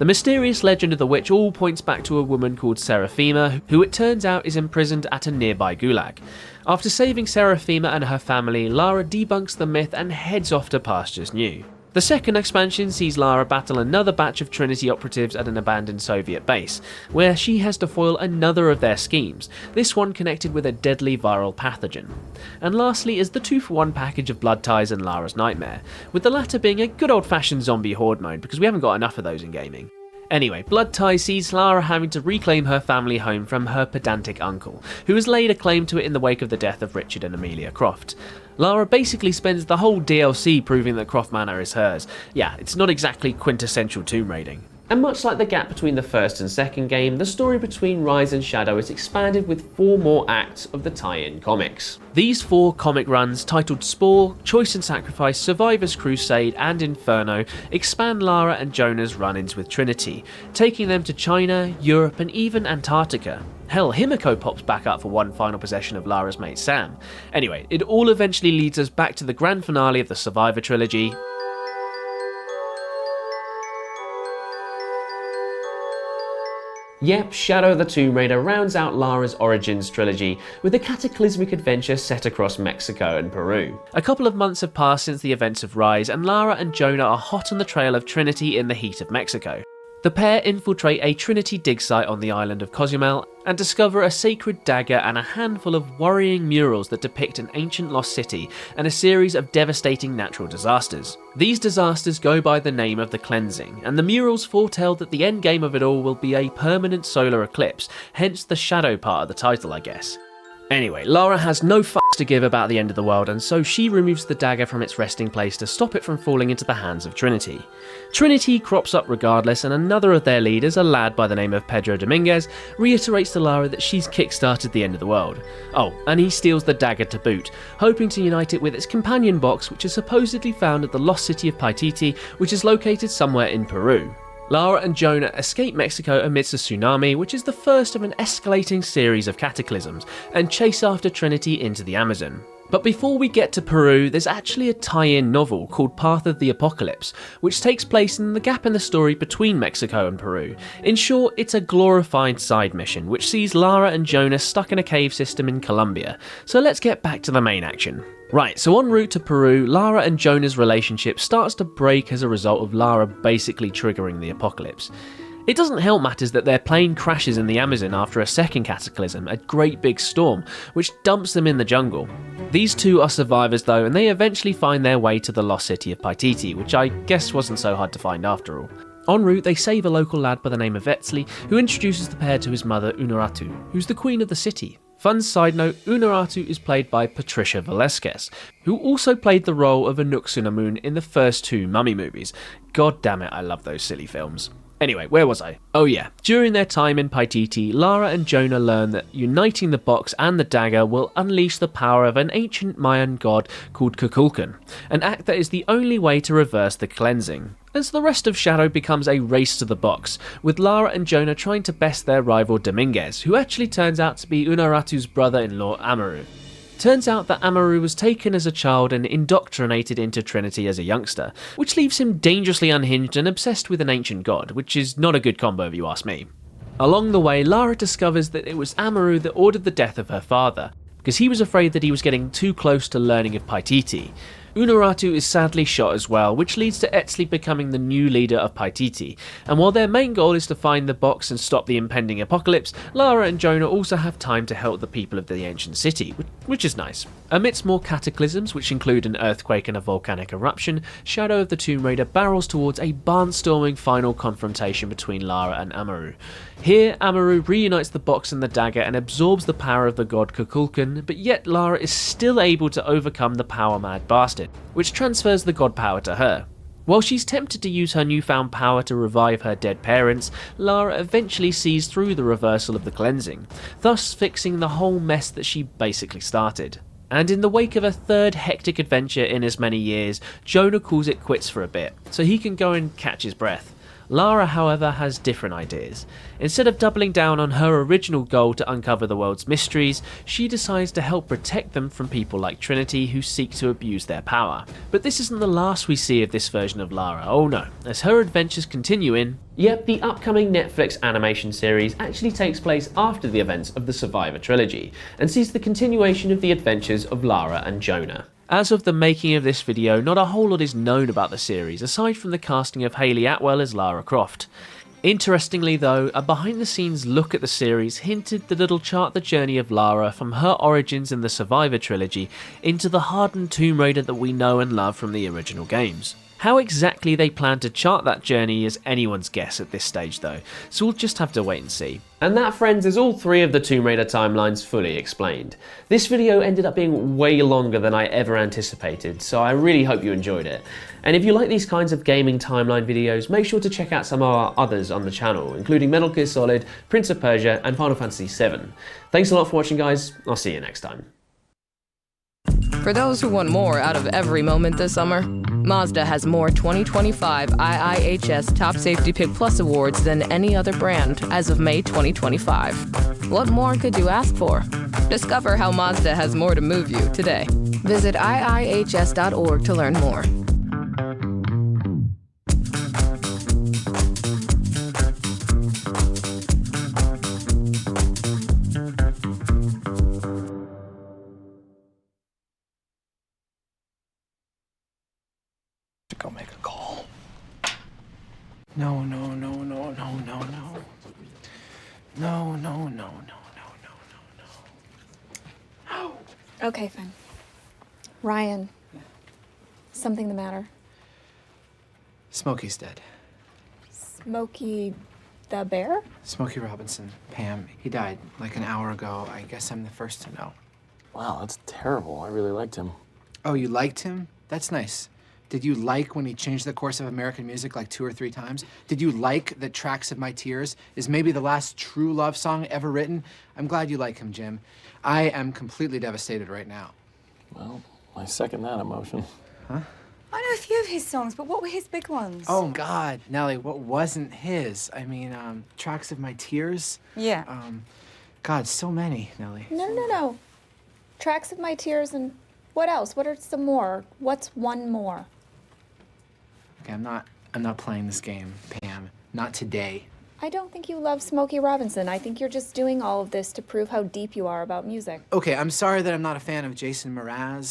The mysterious legend of the witch all points back to a woman called Seraphima, who it turns out is imprisoned at a nearby gulag. After saving Seraphima and her family, Lara debunks the myth and heads off to pastures new. The second expansion sees Lara battle another batch of Trinity operatives at an abandoned Soviet base, where she has to foil another of their schemes, this one connected with a deadly viral pathogen. And lastly is the 2-for-1 package of Blood Ties and Lara's Nightmare, with the latter being a good old-fashioned zombie horde mode, because we haven't got enough of those in gaming. Anyway, Blood Ties sees Lara having to reclaim her family home from her pedantic uncle, who has laid a claim to it in the wake of the death of Richard and Amelia Croft. Lara basically spends the whole DLC proving that Croft Manor is hers. Yeah, it's not exactly quintessential tomb raiding. And much like the gap between the first and second game, the story between Rise and Shadow is expanded with 4 more acts of the tie-in comics. These 4 comic runs, titled Spore, Choice and Sacrifice, Survivor's Crusade, and Inferno, expand Lara and Jonah's run-ins with Trinity, taking them to China, Europe, and even Antarctica. Hell, Himiko pops back up for one final possession of Lara's mate Sam. Anyway, it all eventually leads us back to the grand finale of the Survivor trilogy. Yep, Shadow of the Tomb Raider rounds out Lara's Origins trilogy with a cataclysmic adventure set across Mexico and Peru. A couple of months have passed since the events of Rise, and Lara and Jonah are hot on the trail of Trinity in the heat of Mexico. The pair infiltrate a Trinity dig site on the island of Cozumel and discover a sacred dagger and a handful of worrying murals that depict an ancient lost city and a series of devastating natural disasters. These disasters go by the name of the Cleansing, and the murals foretell that the endgame of it all will be a permanent solar eclipse, hence the shadow part of the title, I guess. Anyway, Lara has no fucks to give about the end of the world, and so she removes the dagger from its resting place to stop it from falling into the hands of Trinity. Trinity crops up regardless, and another of their leaders, a lad by the name of Pedro Dominguez, reiterates to Lara that she's kick-started the end of the world. Oh, and he steals the dagger to boot, hoping to unite it with its companion box, which is supposedly found at the lost city of Paititi, which is located somewhere in Peru. Lara and Jonah escape Mexico amidst a tsunami, which is the first of an escalating series of cataclysms, and chase after Trinity into the Amazon. But before we get to Peru, there's actually a tie-in novel called Path of the Apocalypse, which takes place in the gap in the story between Mexico and Peru. In short, it's a glorified side mission, which sees Lara and Jonah stuck in a cave system in Colombia. So let's get back to the main action. Right, so en route to Peru, Lara and Jonah's relationship starts to break as a result of Lara basically triggering the apocalypse. It doesn't help matters that their plane crashes in the Amazon after a second cataclysm, a great big storm, which dumps them in the jungle. These two are survivors though, and they eventually find their way to the lost city of Paititi, which I guess wasn't so hard to find after all. En route, they save a local lad by the name of Etzli, who introduces the pair to his mother Unuratu, who's the queen of the city. Fun side note, Unuratu is played by Patricia Velasquez, who also played the role of Anuk-Sunamun in the first 2 Mummy movies. God damn it, I love those silly films. Anyway, where was I? Oh yeah, during their time in Paititi, Lara and Jonah learn that uniting the box and the dagger will unleash the power of an ancient Mayan god called Kukulkan, an act that is the only way to reverse the cleansing. As the rest of Shadow becomes a race to the box, with Lara and Jonah trying to best their rival Dominguez, who actually turns out to be Unuratu's brother-in-law Amaru. Turns out that Amaru was taken as a child and indoctrinated into Trinity as a youngster, which leaves him dangerously unhinged and obsessed with an ancient god, which is not a good combo if you ask me. Along the way, Lara discovers that it was Amaru that ordered the death of her father, because he was afraid that he was getting too close to learning of Paititi. Unuratu is sadly shot as well, which leads to Etzli becoming the new leader of Paititi, and while their main goal is to find the box and stop the impending apocalypse, Lara and Jonah also have time to help the people of the ancient city, which is nice. Amidst more cataclysms, which include an earthquake and a volcanic eruption, Shadow of the Tomb Raider barrels towards a barnstorming final confrontation between Lara and Amaru. Here, Amaru reunites the box and the dagger and absorbs the power of the god Kukulkan, but yet Lara is still able to overcome the power-mad bastard, which transfers the god power to her. While she's tempted to use her newfound power to revive her dead parents, Lara eventually sees through the reversal of the cleansing, thus fixing the whole mess that she basically started. And in the wake of a third hectic adventure in as many years, Jonah calls it quits for a bit, so he can go and catch his breath. Lara, however, has different ideas. Instead of doubling down on her original goal to uncover the world's mysteries, she decides to help protect them from people like Trinity who seek to abuse their power. But this isn't the last we see of this version of Lara, oh no, as her adventures continue in... Yep, the upcoming Netflix animation series actually takes place after the events of the Survivor trilogy, and sees the continuation of the adventures of Lara and Jonah. As of the making of this video, not a whole lot is known about the series, aside from the casting of Hayley Atwell as Lara Croft. Interestingly though, a behind the scenes look at the series hinted that it'll chart the journey of Lara from her origins in the Survivor trilogy into the hardened Tomb Raider that we know and love from the original games. How exactly they plan to chart that journey is anyone's guess at this stage though, so we'll just have to wait and see. And that, friends, is all 3 of the Tomb Raider timelines fully explained. This video ended up being way longer than I ever anticipated, so I really hope you enjoyed it. And if you like these kinds of gaming timeline videos, make sure to check out some of our others on the channel, including Metal Gear Solid, Prince of Persia, and Final Fantasy VII. Thanks a lot for watching, guys. I'll see you next time. For those who want more out of every moment this summer, Mazda has more 2025 IIHS Top Safety Pick Plus awards than any other brand as of May 2025. What more could you ask for? Discover how Mazda has more to move you today. Visit iihs.org to learn more. Go make a call. No, no, no, no, no, no, no. No, no, no, no, no, no, no, no. Okay, fine. Ryan. Something the matter? Smokey's dead. Smokey the bear? Smokey Robinson. Pam, he died like an hour ago. I guess I'm the first to know. Wow, that's terrible. I really liked him. Oh, you liked him? That's nice. Did you like when he changed the course of American music like 2 or 3 times? Did you like that Tracks of My Tears is maybe the last true love song ever written? I'm glad you like him, Jim. I am completely devastated right now. Well, I second that emotion. Huh? I know a few of his songs, but what were his big ones? Oh, God, Nellie, what wasn't his? I mean, Tracks of My Tears? Yeah. God, so many, Nellie. No. Tracks of My Tears and what else? What are some more? What's one more? Okay, I'm not playing this game, Pam. Not today. I don't think you love Smokey Robinson. I think you're just doing all of this to prove how deep you are about music. Okay, I'm sorry that I'm not a fan of Jason Mraz.